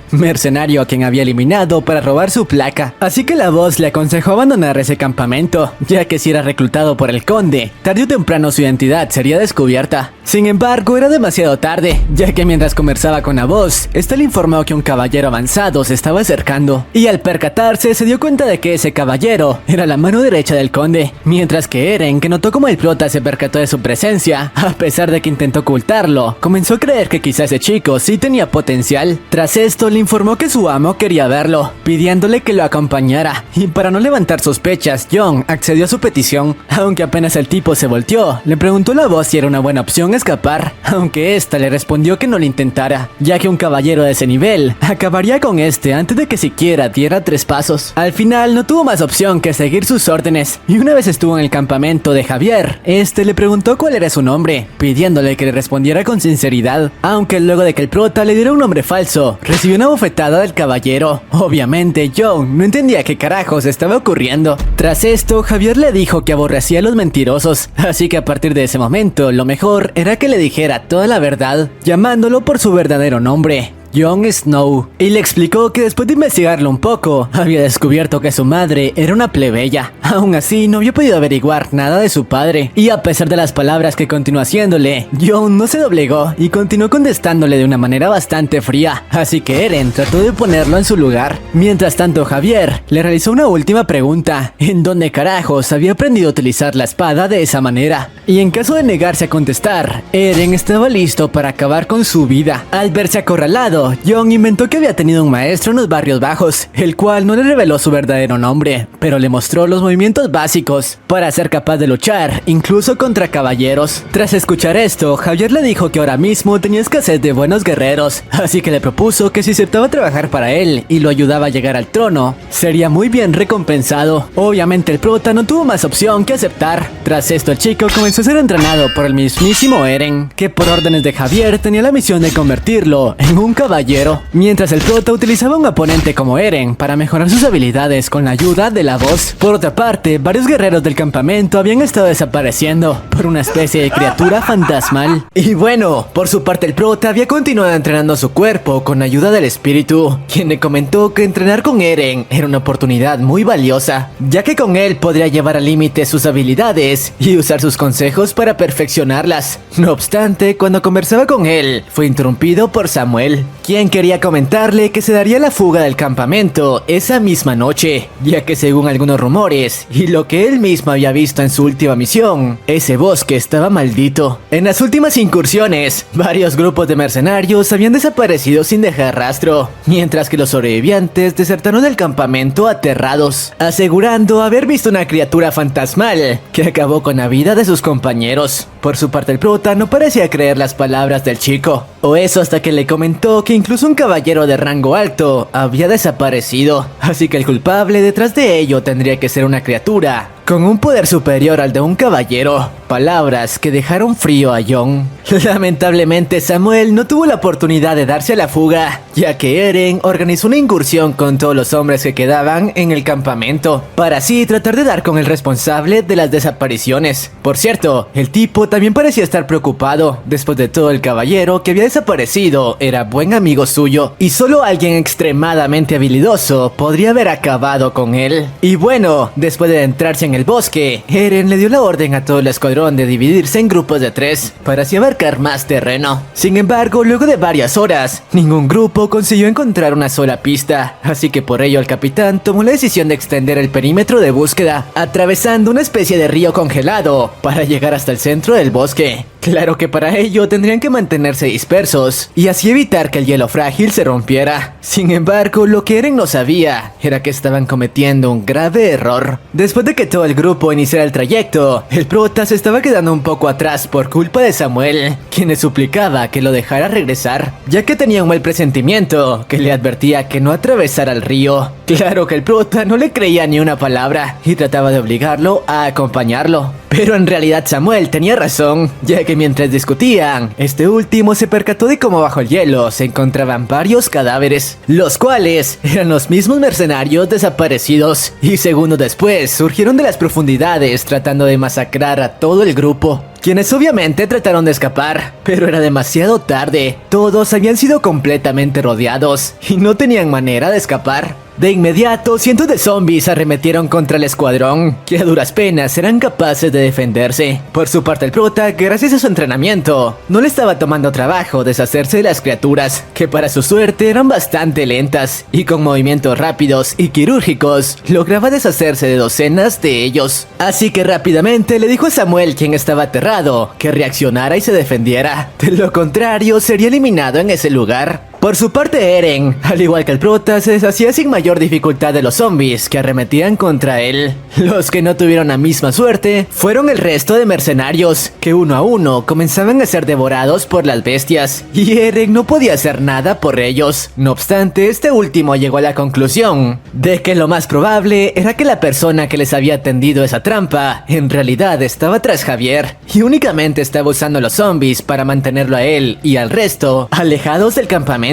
[SPEAKER 1] a quien había eliminado para robar su placa. Así que la voz le aconsejó abandonar ese campamento, ya que si era reclutado por el conde, tarde o temprano su identidad sería descubierta. Sin embargo, era demasiado tarde, ya que mientras conversaba con la voz, este le informó que un caballero avanzado se estaba acercando, y al percatarse se dio cuenta de que ese caballero era la mano derecha del conde, mientras que Eren, que notó como el prota se percató de su presencia, a pesar de que intentó ocultarlo, comenzó a creer que quizás ese chico sí tenía potencial. Tras esto le informó que su amo quería verlo, pidiéndole que lo acompañara, y para no levantar sospechas, Young accedió a su petición, aunque apenas el tipo se volteó, le preguntó a la voz si era una buena opción escapar, aunque esta le respondió que no lo intentara, ya que un caballero de ese nivel acabaría con este antes de que siquiera diera 3 pasos. Al final no tuvo más opción que seguir sus órdenes, y una vez estuvo en el campamento de Javier, este le preguntó cuál era su nombre, pidiéndole que le respondiera con sinceridad, aunque luego de que el prota le diera un nombre falso, recibió una bofetada del caballero. Obviamente Young no entendía qué carajos estaba ocurriendo. Tras esto, Javier le dijo que aborrecía a los mentirosos, así que a partir de ese momento lo mejor era que le dijera toda la verdad, llamándolo por su verdadero nombre, Jon Snow, y le explicó que después de investigarlo un poco, había descubierto que su madre era una plebeya. Aún así, no había podido averiguar nada de su padre, y a pesar de las palabras que continuó haciéndole, Jon no se doblegó y continuó contestándole de una manera bastante fría, así que Eren trató de ponerlo en su lugar. Mientras tanto, Javier le realizó una última pregunta, ¿en dónde carajos había aprendido a utilizar la espada de esa manera? Y en caso de negarse a contestar, Eren estaba listo para acabar con su vida. Al verse acorralado, Jon inventó que había tenido un maestro en los barrios bajos, el cual no le reveló su verdadero nombre, pero le mostró los movimientos básicos para ser capaz de luchar, incluso contra caballeros. Tras escuchar esto, Javier le dijo que ahora mismo tenía escasez de buenos guerreros, así que le propuso que si aceptaba trabajar para él y lo ayudaba a llegar al trono, sería muy bien recompensado. Obviamente el prota no tuvo más opción que aceptar. Tras esto el chico comenzó a ser entrenado por el mismísimo Eren, que por órdenes de Javier tenía la misión de convertirlo en un caballero, mientras el prota utilizaba a un oponente como Eren para mejorar sus habilidades con la ayuda de la voz. Por otra parte, varios guerreros del campamento habían estado desapareciendo por una especie de criatura fantasmal. Y bueno, por su parte el prota había continuado entrenando su cuerpo con ayuda del espíritu, quien le comentó que entrenar con Eren era una oportunidad muy valiosa, ya que con él podría llevar al límite sus habilidades y usar sus consejos para perfeccionarlas. No obstante, cuando conversaba con él, fue interrumpido por Samuel, quien quería comentarle que se daría la fuga del campamento esa misma noche, ya que según algunos rumores y lo que él mismo había visto en su última misión, ese bosque estaba maldito. En las últimas incursiones, varios grupos de mercenarios habían desaparecido sin dejar rastro, mientras que los sobrevivientes desertaron del campamento aterrados, asegurando haber visto una criatura fantasmal que acabó con la vida de sus compañeros. Por su parte el prota no parecía creer las palabras del chico, o eso hasta que le comentó que incluso un caballero de rango alto había desaparecido, así que el culpable detrás de ello tendría que ser una criatura con un poder superior al de un caballero. Palabras que dejaron frío a Jon. Lamentablemente Samuel no tuvo la oportunidad de darse a la fuga, ya que Eren organizó una incursión con todos los hombres que quedaban en el campamento, para así tratar de dar con el responsable de las desapariciones. Por cierto, el tipo también parecía estar preocupado. Después de todo, el caballero que había desaparecido era buen amigo suyo, y solo alguien extremadamente habilidoso podría haber acabado con él. Y bueno, después de adentrarse en el bosque, Eren le dio la orden a todo el escuadrón de dividirse en grupos de 3 para así abarcar más terreno. Sin embargo, luego de varias horas, ningún grupo consiguió encontrar una sola pista, así que por ello el capitán tomó la decisión de extender el perímetro de búsqueda, atravesando una especie de río congelado para llegar hasta el centro del bosque. Claro que para ello tendrían que mantenerse dispersos y así evitar que el hielo frágil se rompiera. Sin embargo, lo que Eren no sabía era que estaban cometiendo un grave error. Después de que todo el grupo iniciara el trayecto, el prota se estaba quedando un poco atrás por culpa de Samuel, quien le suplicaba que lo dejara regresar, ya que tenía un mal presentimiento que le advertía que no atravesara el río. Claro que el prota no le creía ni una palabra y trataba de obligarlo a acompañarlo. Pero en realidad Samuel tenía razón, ya que mientras discutían, este último se percató de cómo bajo el hielo se encontraban varios cadáveres, los cuales eran los mismos mercenarios desaparecidos, y segundos después surgieron de las profundidades tratando de masacrar a todo el grupo, quienes obviamente trataron de escapar, pero era demasiado tarde. Todos habían sido completamente rodeados y no tenían manera de escapar. De inmediato, cientos de zombies arremetieron contra el escuadrón, que a duras penas eran capaces de defenderse. Por su parte, el prota, gracias a su entrenamiento, no le estaba tomando trabajo deshacerse de las criaturas, que para su suerte eran bastante lentas, y con movimientos rápidos y quirúrgicos, lograba deshacerse de docenas de ellos. Así que rápidamente le dijo a Samuel, quien estaba aterrado, que reaccionara y se defendiera. De lo contrario, sería eliminado en ese lugar. Por su parte, Eren, al igual que el prota, se deshacía sin mayor dificultad de los zombies que arremetían contra él. Los que no tuvieron la misma suerte fueron el resto de mercenarios, que uno a uno comenzaban a ser devorados por las bestias, y Eren no podía hacer nada por ellos. No obstante, este último llegó a la conclusión de que lo más probable era que la persona que les había tendido esa trampa en realidad estaba tras Javier, y únicamente estaba usando a los zombies para mantenerlo a él y al resto alejados del campamento.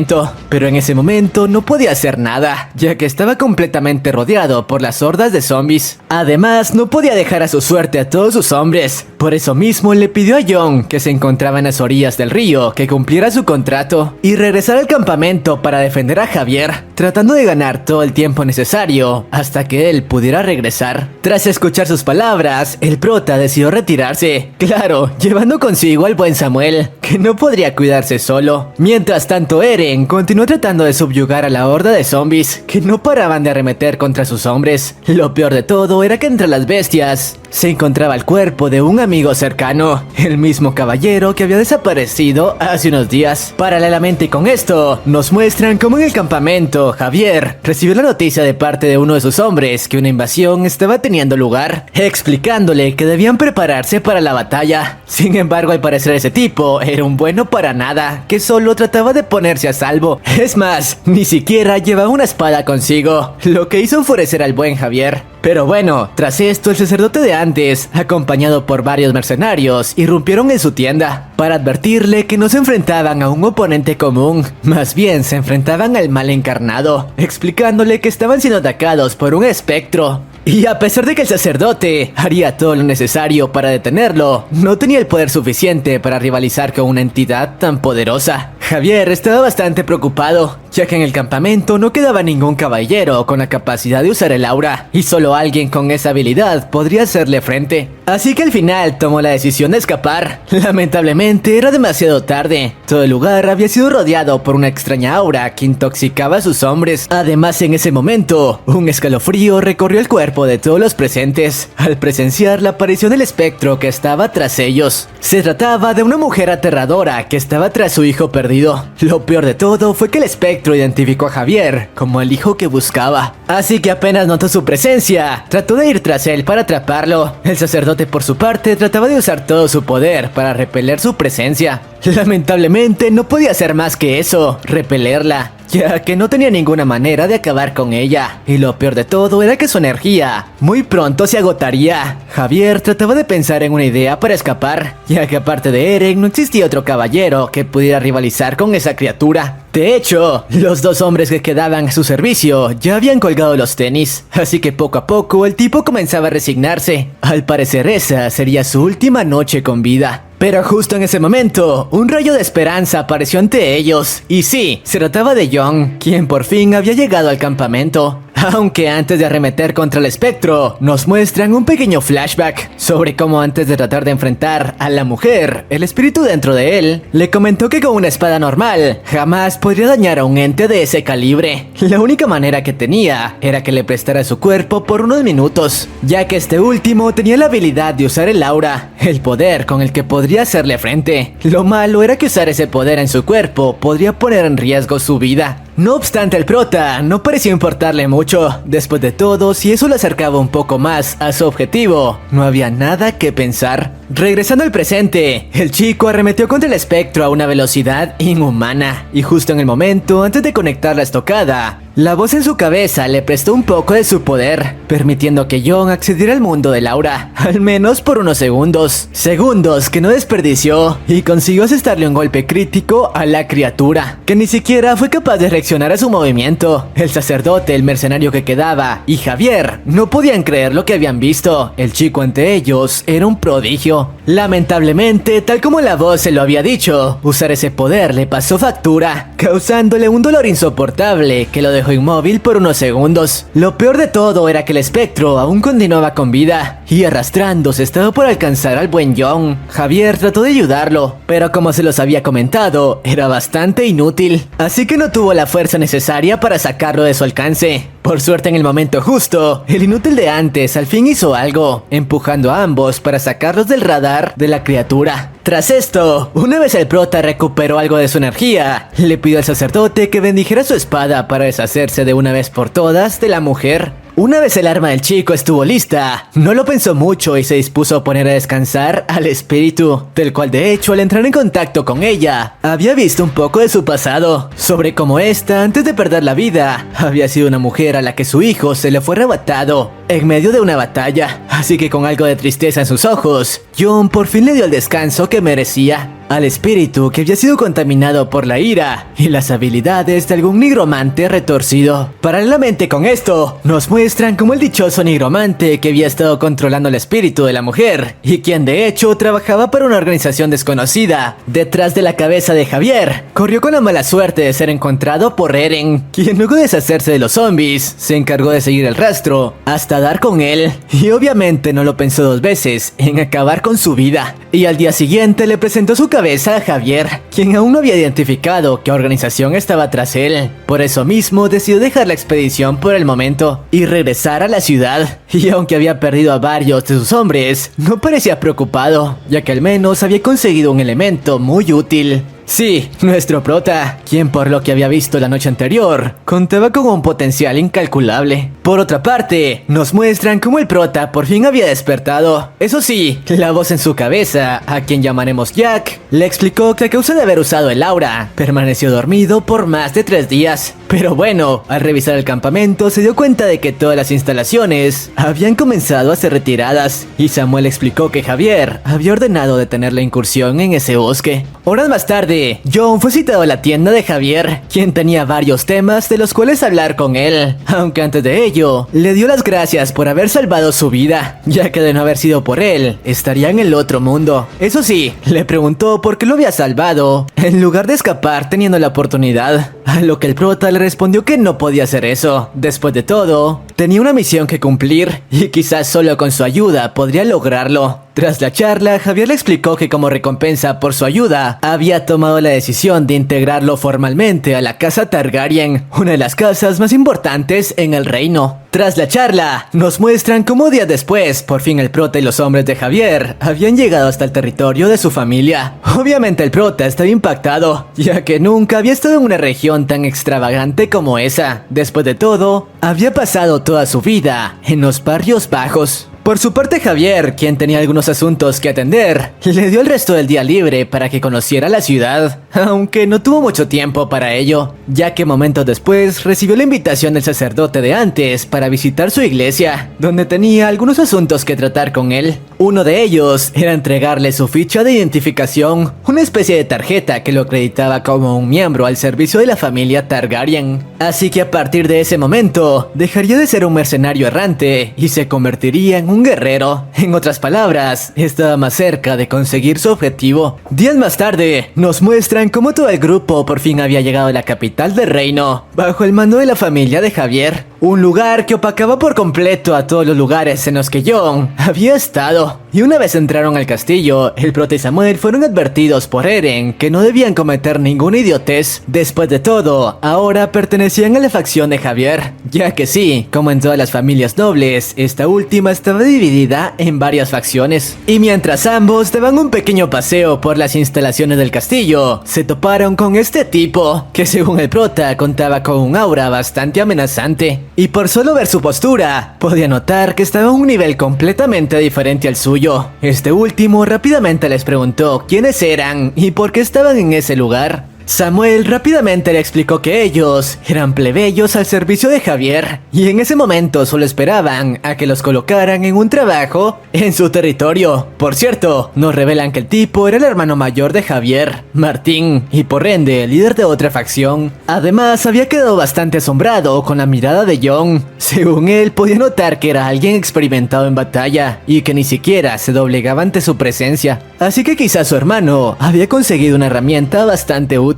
[SPEAKER 1] Pero en ese momento no podía hacer nada, ya que estaba completamente rodeado por las hordas de zombies. Además, no podía dejar a su suerte a todos sus hombres. Por eso mismo le pidió a Jon, que se encontraba en las orillas del río, que cumpliera su contrato y regresara al campamento para defender a Javier, tratando de ganar todo el tiempo necesario hasta que él pudiera regresar. Tras escuchar sus palabras, el prota decidió retirarse, claro, llevando consigo al buen Samuel, que no podría cuidarse solo. Mientras tanto, Eren continuó tratando de subyugar a la horda de zombies que no paraban de arremeter contra sus hombres. Lo peor de todo era que entre las bestias se encontraba el cuerpo de un amigo cercano, el mismo caballero que había desaparecido hace unos días. Paralelamente con esto, nos muestran cómo en el campamento Javier recibió la noticia de parte de uno de sus hombres que una invasión estaba teniendo lugar, explicándole que debían prepararse para la batalla. Sin embargo, al parecer ese tipo era un bueno para nada, que solo trataba de ponerse a salvo. Es más, ni siquiera llevaba una espada consigo, lo que hizo enfurecer al buen Javier. Pero bueno, tras esto el sacerdote de antes, acompañado por varios mercenarios, irrumpieron en su tienda para advertirle que no se enfrentaban a un oponente común, más bien se enfrentaban al mal encarnado, explicándole que estaban siendo atacados por un espectro. Y a pesar de que el sacerdote haría todo lo necesario para detenerlo, no tenía el poder suficiente para rivalizar con una entidad tan poderosa. Javier estaba bastante preocupado, ya que en el campamento no quedaba ningún caballero con la capacidad de usar el aura, y solo alguien con esa habilidad podría hacerle frente. Así que al final tomó la decisión de escapar. Lamentablemente era demasiado tarde. Todo el lugar había sido rodeado por una extraña aura que intoxicaba a sus hombres. Además, en ese momento, un escalofrío recorrió el cuerpo de todos los presentes al presenciar la aparición del espectro que estaba tras ellos. Se trataba de una mujer aterradora que estaba tras su hijo perdido. Lo peor de todo fue que el espectro identificó a Javier como el hijo que buscaba. Así que apenas notó su presencia, trató de ir tras él para atraparlo. El sacerdote, por su parte, trataba de usar todo su poder para repeler su presencia. Lamentablemente no podía hacer más que eso, repelerla, ya que no tenía ninguna manera de acabar con ella. Y lo peor de todo era que su energía muy pronto se agotaría. Javier trataba de pensar en una idea para escapar, ya que aparte de Eren no existía otro caballero que pudiera rivalizar con esa criatura. De hecho, los dos hombres que quedaban a su servicio ya habían colgado los tenis, así que poco a poco el tipo comenzaba a resignarse. Al parecer esa sería su última noche con vida. Pero justo en ese momento, un rayo de esperanza apareció ante ellos. Y sí, se trataba de Young, quien por fin había llegado al campamento. Aunque antes de arremeter contra el espectro, nos muestran un pequeño flashback sobre cómo antes de tratar de enfrentar a la mujer, el espíritu dentro de él le comentó que con una espada normal jamás podría dañar a un ente de ese calibre. La única manera que tenía era que le prestara su cuerpo por unos minutos, ya que este último tenía la habilidad de usar el aura, el poder con el que podría hacerle frente. Lo malo era que usar ese poder en su cuerpo podría poner en riesgo su vida. No obstante, el prota no pareció importarle mucho. Después de todo, si eso le acercaba un poco más a su objetivo, no había nada que pensar. Regresando al presente, el chico arremetió contra el espectro a una velocidad inhumana. Y justo en el momento, antes de conectar la estocada, la voz en su cabeza le prestó un poco de su poder, permitiendo que Young accediera al mundo del aura, al menos por unos segundos. Segundos que no desperdició y consiguió asestarle un golpe crítico a la criatura, que ni siquiera fue capaz de reaccionar a su movimiento. El sacerdote, el mercenario que quedaba y Javier no podían creer lo que habían visto. El chico ante ellos era un prodigio. Lamentablemente, tal como la voz se lo había dicho, usar ese poder le pasó factura, causándole un dolor insoportable que lo dejó inmóvil por unos segundos. Lo peor de todo era que el espectro aún continuaba con vida y arrastrándose estaba por alcanzar al buen Young. Javier trató de ayudarlo, pero como se los había comentado, era bastante inútil, así que no tuvo la fuerza necesaria para sacarlo de su alcance. Por suerte, en el momento justo, el inútil de antes al fin hizo algo, empujando a ambos para sacarlos del radar de la criatura. Tras esto, una vez el prota recuperó algo de su energía, le pidió al sacerdote que bendijera su espada para deshacerse de una vez por todas de la mujer. Una vez el arma del chico estuvo lista, no lo pensó mucho y se dispuso a poner a descansar al espíritu, del cual de hecho al entrar en contacto con ella, había visto un poco de su pasado, sobre cómo esta, antes de perder la vida, había sido una mujer a la que su hijo se le fue arrebatado en medio de una batalla. Así que con algo de tristeza en sus ojos, Young por fin le dio el descanso que merecía al espíritu que había sido contaminado por la ira y las habilidades de algún nigromante retorcido. Paralelamente con esto, nos muestran como el dichoso nigromante que había estado controlando el espíritu de la mujer y quien de hecho trabajaba para una organización desconocida detrás de la cabeza de Javier, corrió con la mala suerte de ser encontrado por Eren, quien luego de deshacerse de los zombies, se encargó de seguir el rastro hasta dar con él y obviamente no lo pensó dos veces en acabar con su vida. Y al día siguiente le presentó su cabeza a Javier, quien aún no había identificado qué organización estaba tras él. Por eso mismo decidió dejar la expedición por el momento y regresar a la ciudad. Y aunque había perdido a varios de sus hombres, no parecía preocupado, ya que al menos había conseguido un elemento muy útil. Sí, nuestro prota, quien por lo que había visto la noche anterior, contaba con un potencial incalculable. Por otra parte, nos muestran cómo el prota por fin había despertado. Eso sí, la voz en su cabeza, a quien llamaremos Jack, le explicó que a causa de haber usado el aura, permaneció dormido por más de 3 días. Pero bueno, al revisar el campamento se dio cuenta de que todas las instalaciones habían comenzado a ser retiradas y Samuel explicó que Javier había ordenado detener la incursión en ese bosque. Horas más tarde, Young fue citado a la tienda de Javier, quien tenía varios temas de los cuales hablar con él, aunque antes de ello, le dio las gracias por haber salvado su vida, ya que de no haber sido por él, estaría en el otro mundo. Eso sí, le preguntó por qué lo había salvado, en lugar de escapar teniendo la oportunidad, a lo que el prota le respondió que no podía hacer eso. Después de todo, tenía una misión que cumplir, y quizás solo con su ayuda podría lograrlo. Tras la charla, Javier le explicó que como recompensa por su ayuda, había tomado la decisión de integrarlo formalmente a la casa Targaryen, una de las casas más importantes en el reino. Tras la charla, nos muestran cómo días después, por fin el prota y los hombres de Javier habían llegado hasta el territorio de su familia. Obviamente el prota estaba impactado, ya que nunca había estado en una región tan extravagante como esa. Después de todo, había pasado toda su vida en los barrios bajos. Por su parte, Javier, quien tenía algunos asuntos que atender, le dio el resto del día libre para que conociera la ciudad, aunque no tuvo mucho tiempo para ello, ya que momentos después recibió la invitación del sacerdote de antes para visitar su iglesia, donde tenía algunos asuntos que tratar con él. Uno de ellos era entregarle su ficha de identificación, una especie de tarjeta que lo acreditaba como un miembro al servicio de la familia Targaryen. Así que a partir de ese momento, dejaría de ser un mercenario errante y se convertiría en un guerrero. En otras palabras, estaba más cerca de conseguir su objetivo. Días más tarde, nos muestran cómo todo el grupo por fin había llegado a la capital del reino, bajo el mando de la familia de Javier, un lugar que opacaba por completo a todos los lugares en los que Jon había estado. Y una vez entraron al castillo, el prota y Samuel fueron advertidos por Eren que no debían cometer ninguna idiotez. Después de todo, ahora pertenecían a la facción de Javier, ya que sí, como en todas las familias nobles, esta última estaba dividida en varias facciones. Y mientras ambos daban un pequeño paseo por las instalaciones del castillo, se toparon con este tipo, que según el prota contaba con un aura bastante amenazante. Y por solo ver su postura, podía notar que estaba a un nivel completamente diferente al suyo. Este último rápidamente les preguntó quiénes eran y por qué estaban en ese lugar. Samuel rápidamente le explicó que ellos eran plebeyos al servicio de Javier y en ende momento solo esperaban a que los colocaran en un trabajo en su territorio. Por cierto, nos revelan que el tipo era el hermano mayor de Javier, Martín, y por ende líder de otra facción. Además, había quedado bastante asombrado con la mirada de Jon. Según él, podía notar que era alguien experimentado en batalla y que ni siquiera se doblegaba ante su presencia. Así que quizás su hermano había conseguido una herramienta bastante útil.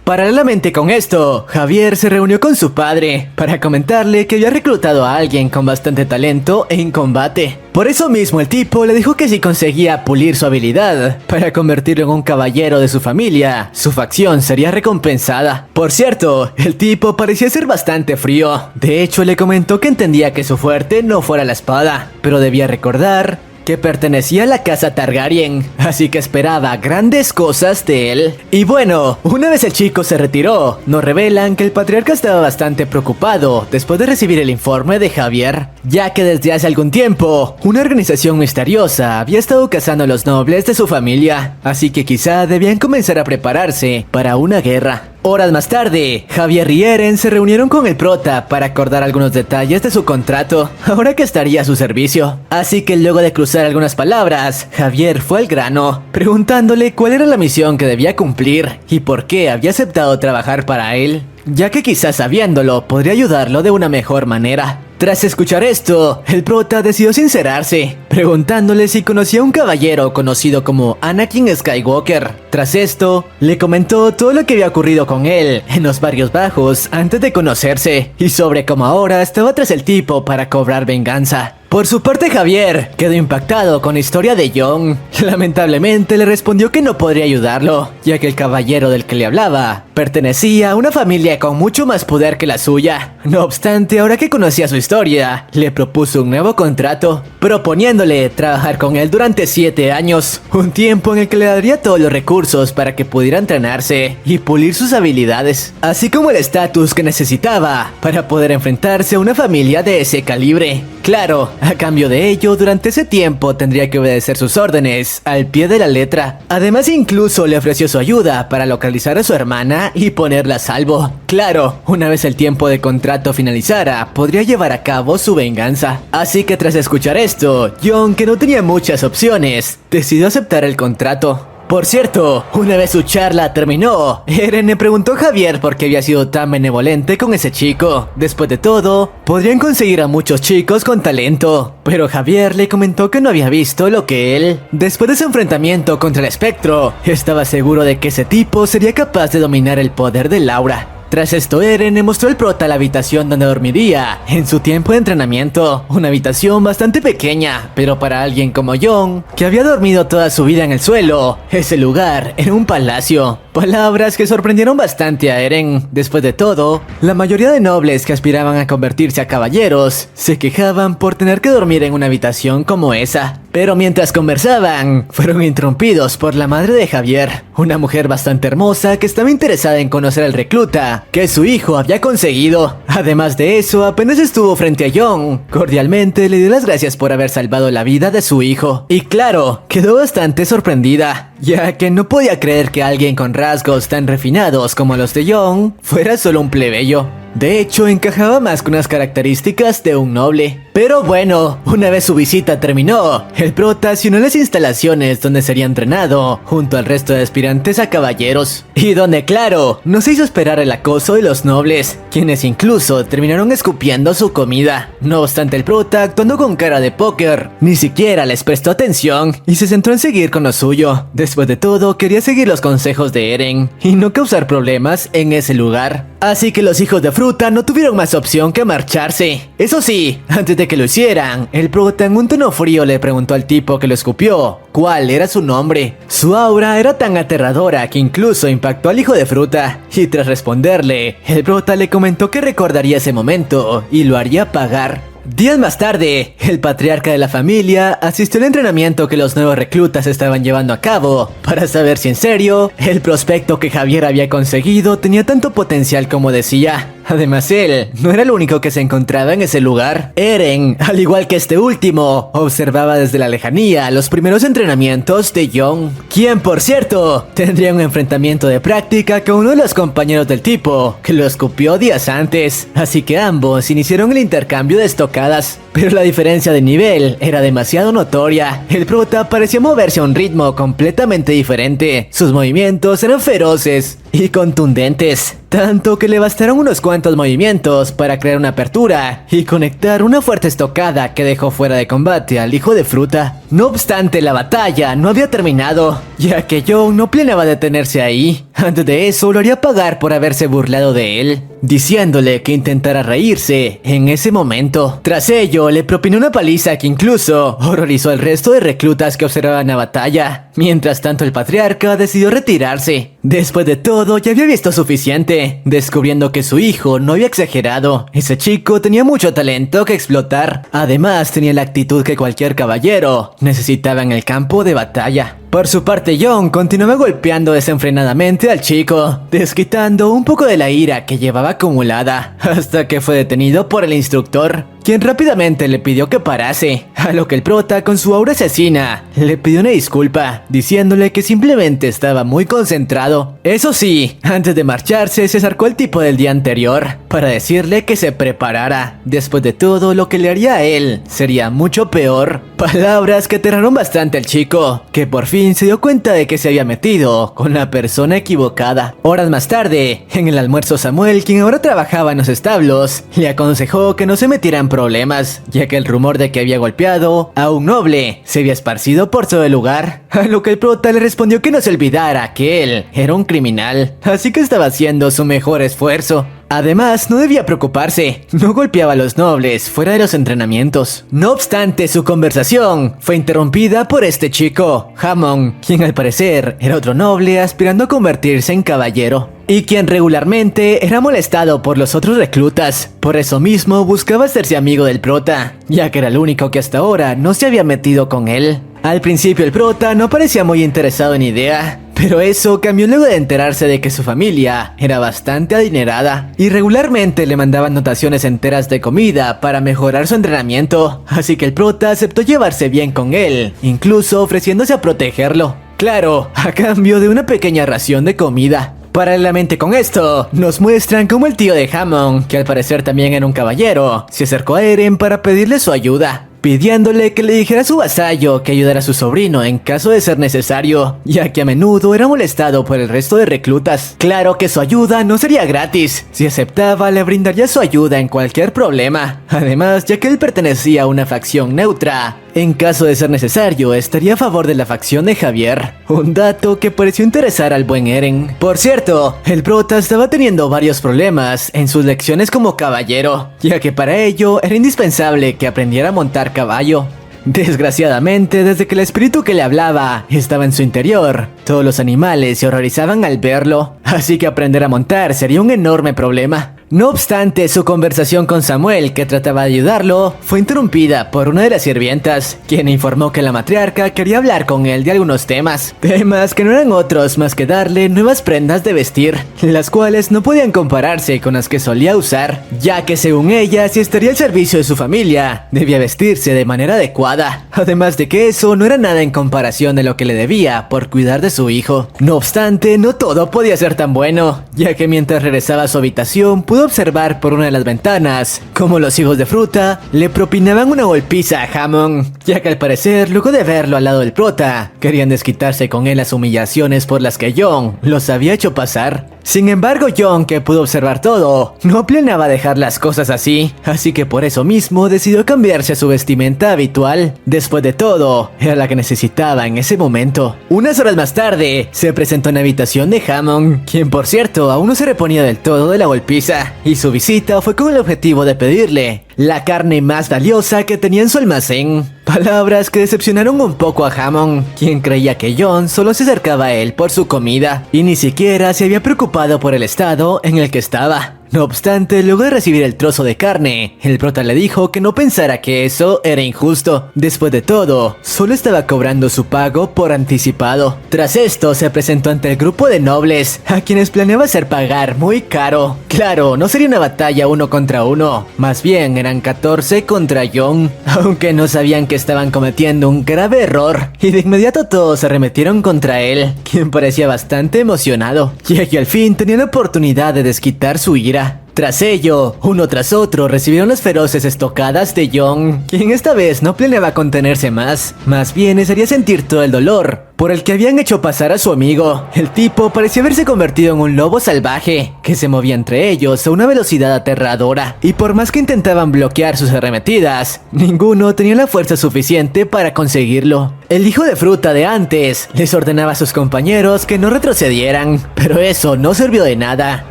[SPEAKER 1] Paralelamente con esto, Javier se reunió con su padre para comentarle que había reclutado a alguien con bastante talento en combate. Por eso mismo el tipo le dijo que si conseguía pulir su habilidad para convertirlo en un caballero de su familia, su facción sería recompensada. Por cierto, el tipo parecía ser bastante frío. De hecho, le comentó que entendía que su fuerte no fuera la espada, pero debía recordar que pertenecía a la casa Targaryen, así que esperaba grandes cosas de él. Y bueno, una vez el chico se retiró, nos revelan que el patriarca estaba bastante preocupado después de recibir el informe de Javier, ya que desde hace algún tiempo, una organización misteriosa había estado cazando a los nobles de su familia, así que quizá debían comenzar a prepararse para una guerra. Horas más tarde, Javier y Eren se reunieron con el prota para acordar algunos detalles de su contrato, ahora que estaría a su servicio. Así que luego de cruzar algunas palabras, Javier fue al grano, preguntándole cuál era la misión que debía cumplir y por qué había aceptado trabajar para él, ya que quizás sabiéndolo podría ayudarlo de una mejor manera. Tras escuchar esto, el prota decidió sincerarse, preguntándole si conocía a un caballero conocido como Anakin Skywalker. Tras esto, le comentó todo lo que había ocurrido con él en los barrios bajos antes de conocerse, y sobre cómo ahora estaba tras el tipo para cobrar venganza. Por su parte, Javier quedó impactado con la historia de Jon. Lamentablemente le respondió que no podría ayudarlo, ya que el caballero del que le hablaba pertenecía a una familia con mucho más poder que la suya. No obstante, ahora que conocía su historia, le propuso un nuevo contrato, proponiéndole trabajar con él durante 7 años, un tiempo en el que le daría todos los recursos para que pudiera entrenarse y pulir sus habilidades, así como el estatus que necesitaba para poder enfrentarse a una familia de ese calibre. Claro, a cambio de ello, durante ese tiempo tendría que obedecer sus órdenes al pie de la letra. Además, incluso le ofreció su ayuda para localizar a su hermana y ponerla a salvo. Claro, una vez el tiempo de contrato finalizara, podría llevar a cabo su venganza. Así que tras escuchar esto, Jon, que no tenía muchas opciones, decidió aceptar el contrato. Por cierto, una vez su charla terminó, Eren le preguntó a Javier por qué había sido tan benevolente con ese chico. Después de todo, podrían conseguir a muchos chicos con talento, pero Javier le comentó que no había visto lo que él, después de su enfrentamiento contra el espectro, estaba seguro de que ese tipo sería capaz de dominar el poder del aura. Tras esto, Eren le mostró al prota la habitación donde dormiría en su tiempo de entrenamiento. Una habitación bastante pequeña, pero para alguien como Jon, que había dormido toda su vida en el suelo, ese lugar era un palacio. Palabras que sorprendieron bastante a Eren. Después de todo, la mayoría de nobles que aspiraban a convertirse a caballeros se quejaban por tener que dormir en una habitación como esa. Pero mientras conversaban, fueron interrumpidos por la madre de Javier, una mujer bastante hermosa que estaba interesada en conocer al recluta que su hijo había conseguido. Además de eso, apenas estuvo frente a John, cordialmente le dio las gracias por haber salvado la vida de su hijo. Y claro, quedó bastante sorprendida, ya que no podía creer que alguien con rasgos tan refinados como los de John fuera solo un plebeyo. De hecho, encajaba más con las características de un noble. Pero bueno, una vez su visita terminó, el prota se unió a las instalaciones donde sería entrenado, junto al resto de aspirantes a caballeros. Y donde, claro, no se hizo esperar el acoso de los nobles, quienes incluso terminaron escupiendo su comida. No obstante, el prota, actuando con cara de póker, ni siquiera les prestó atención y se centró en seguir con lo suyo. Después de todo, quería seguir los consejos de Eren y no causar problemas en ese lugar. Así que los hijos de fruta no tuvieron más opción que marcharse. Eso sí, antes de que lo hicieran, el prota en un tono frío le preguntó al tipo que lo escupió cuál era su nombre. Su aura era tan aterradora que incluso impactó al hijo de fruta. Y tras responderle, el prota le comentó que recordaría ese momento y lo haría pagar. Días más tarde, el patriarca de la familia asistió al entrenamiento que los nuevos reclutas estaban llevando a cabo para saber si en serio el prospecto que Javier había conseguido tenía tanto potencial como decía. Además, él no era el único que se encontraba en ese lugar. Eren, al igual que este último, observaba desde la lejanía los primeros entrenamientos de John, quien, por cierto, tendría un enfrentamiento de práctica con uno de los compañeros del tipo que lo escupió días antes. Así que ambos iniciaron el intercambio de estocadas. Pero la diferencia de nivel era demasiado notoria. El prota parecía moverse a un ritmo completamente diferente. Sus movimientos eran feroces y contundentes, tanto que le bastaron unos cuantos movimientos para crear una apertura y conectar una fuerte estocada que dejó fuera de combate al hijo de fruta. No obstante, la batalla no había terminado, ya que John no planeaba detenerse ahí. Antes de eso, lo haría pagar por haberse burlado de él, diciéndole que intentara reírse en ese momento. Tras ello, le propinó una paliza que incluso horrorizó al resto de reclutas que observaban la batalla. Mientras tanto, el patriarca decidió retirarse. Después de todo, ya había visto suficiente, descubriendo que su hijo no había exagerado. Ese chico tenía mucho talento que explotar. Además, tenía la actitud que cualquier caballero necesitaba en el campo de batalla. Por su parte, John continuaba golpeando desenfrenadamente al chico, desquitando un poco de la ira que llevaba acumulada, hasta que fue detenido por el instructor, quien rápidamente le pidió que parase, a lo que el prota, con su aura asesina, le pidió una disculpa, diciéndole que simplemente estaba muy concentrado. Eso sí, antes de marcharse, se acercó al tipo del día anterior, para decirle que se preparara. Después de todo, lo que le haría a él sería mucho peor. Palabras que aterraron bastante al chico, que por fin se dio cuenta de que se había metido con la persona equivocada. Horas más tarde, en el almuerzo, Samuel, quien ahora trabajaba en los establos, le aconsejó que no se metiera en problemas, ya que el rumor de que había golpeado a un noble se había esparcido por todo el lugar. A lo que el prota le respondió que no se olvidara que él era un criminal, así que estaba haciendo su mejor esfuerzo. Además, no debía preocuparse, no golpeaba a los nobles fuera de los entrenamientos. No obstante, su conversación fue interrumpida por este chico, Hammond, quien al parecer era otro noble aspirando a convertirse en caballero, y quien regularmente era molestado por los otros reclutas. Por eso mismo buscaba hacerse amigo del prota, ya que era el único que hasta ahora no se había metido con él. Al principio el prota no parecía muy interesado en idea, pero eso cambió luego de enterarse de que su familia era bastante adinerada y regularmente le mandaban dotaciones enteras de comida para mejorar su entrenamiento, así que el prota aceptó llevarse bien con él, incluso ofreciéndose a protegerlo. Claro, a cambio de una pequeña ración de comida. Paralelamente con esto, nos muestran cómo el tío de Hammond, que al parecer también era un caballero, se acercó a Eren para pedirle su ayuda, pidiéndole que le dijera a su vasallo que ayudara a su sobrino en caso de ser necesario, ya que a menudo era molestado por el resto de reclutas. Claro que su ayuda no sería gratis, si aceptaba le brindaría su ayuda en cualquier problema. Además, ya que él pertenecía a una facción neutra, en caso de ser necesario, estaría a favor de la facción de Javier, un dato que pareció interesar al buen Eren. Por cierto, el prota estaba teniendo varios problemas en sus lecciones como caballero, ya que para ello era indispensable que aprendiera a montar caballo. Desgraciadamente, desde que el espíritu que le hablaba estaba en su interior, todos los animales se horrorizaban al verlo, así que aprender a montar sería un enorme problema. No obstante, su conversación con Samuel, que trataba de ayudarlo, fue interrumpida por una de las sirvientas, quien informó que la matriarca quería hablar con él de algunos temas que no eran otros más que darle nuevas prendas de vestir, las cuales no podían compararse con las que solía usar, ya que según ella, si estaría al servicio de su familia, debía vestirse de manera adecuada, además de que eso no era nada en comparación de lo que le debía por cuidar de su hijo. No obstante, no todo podía ser tan bueno, ya que mientras regresaba a su habitación pudo observar por una de las ventanas cómo los hijos de fruta le propinaban una golpiza a Hammond, ya que al parecer, luego de verlo al lado del prota, querían desquitarse con él las humillaciones por las que John los había hecho pasar. Sin embargo, John, que pudo observar todo, no planeaba dejar las cosas así que por eso mismo decidió cambiarse a su vestimenta habitual. Después de todo, era la que necesitaba en ese momento. Unas horas más tarde, se presentó en la habitación de Hammond, quien por cierto aún no se reponía del todo de la golpiza, y su visita fue con el objetivo de pedirle la carne más valiosa que tenía en su almacén. Palabras que decepcionaron un poco a Hammond, quien creía que John solo se acercaba a él por su comida, y ni siquiera se había preocupado por el estado en el que estaba. No obstante, luego de recibir el trozo de carne, el prota le dijo que no pensara que eso era injusto. Después de todo, solo estaba cobrando su pago por anticipado. Tras esto, se presentó ante el grupo de nobles, a quienes planeaba hacer pagar muy caro. Claro, no sería una batalla 1 contra 1, más bien eran 14 contra John, aunque no sabían que estaban cometiendo un grave error, y de inmediato todos se arremetieron contra él, quien parecía bastante emocionado, ya que al fin tenía la oportunidad de desquitar su ira. Tras ello, uno tras otro recibieron las feroces estocadas de John, quien esta vez no planeaba contenerse más bien les haría sentir todo el dolor por el que habían hecho pasar a su amigo. El tipo parecía haberse convertido en un lobo salvaje, que se movía entre ellos a una velocidad aterradora, y por más que intentaban bloquear sus arremetidas, ninguno tenía la fuerza suficiente para conseguirlo. El hijo de fruta de antes les ordenaba a sus compañeros que no retrocedieran, pero eso no sirvió de nada.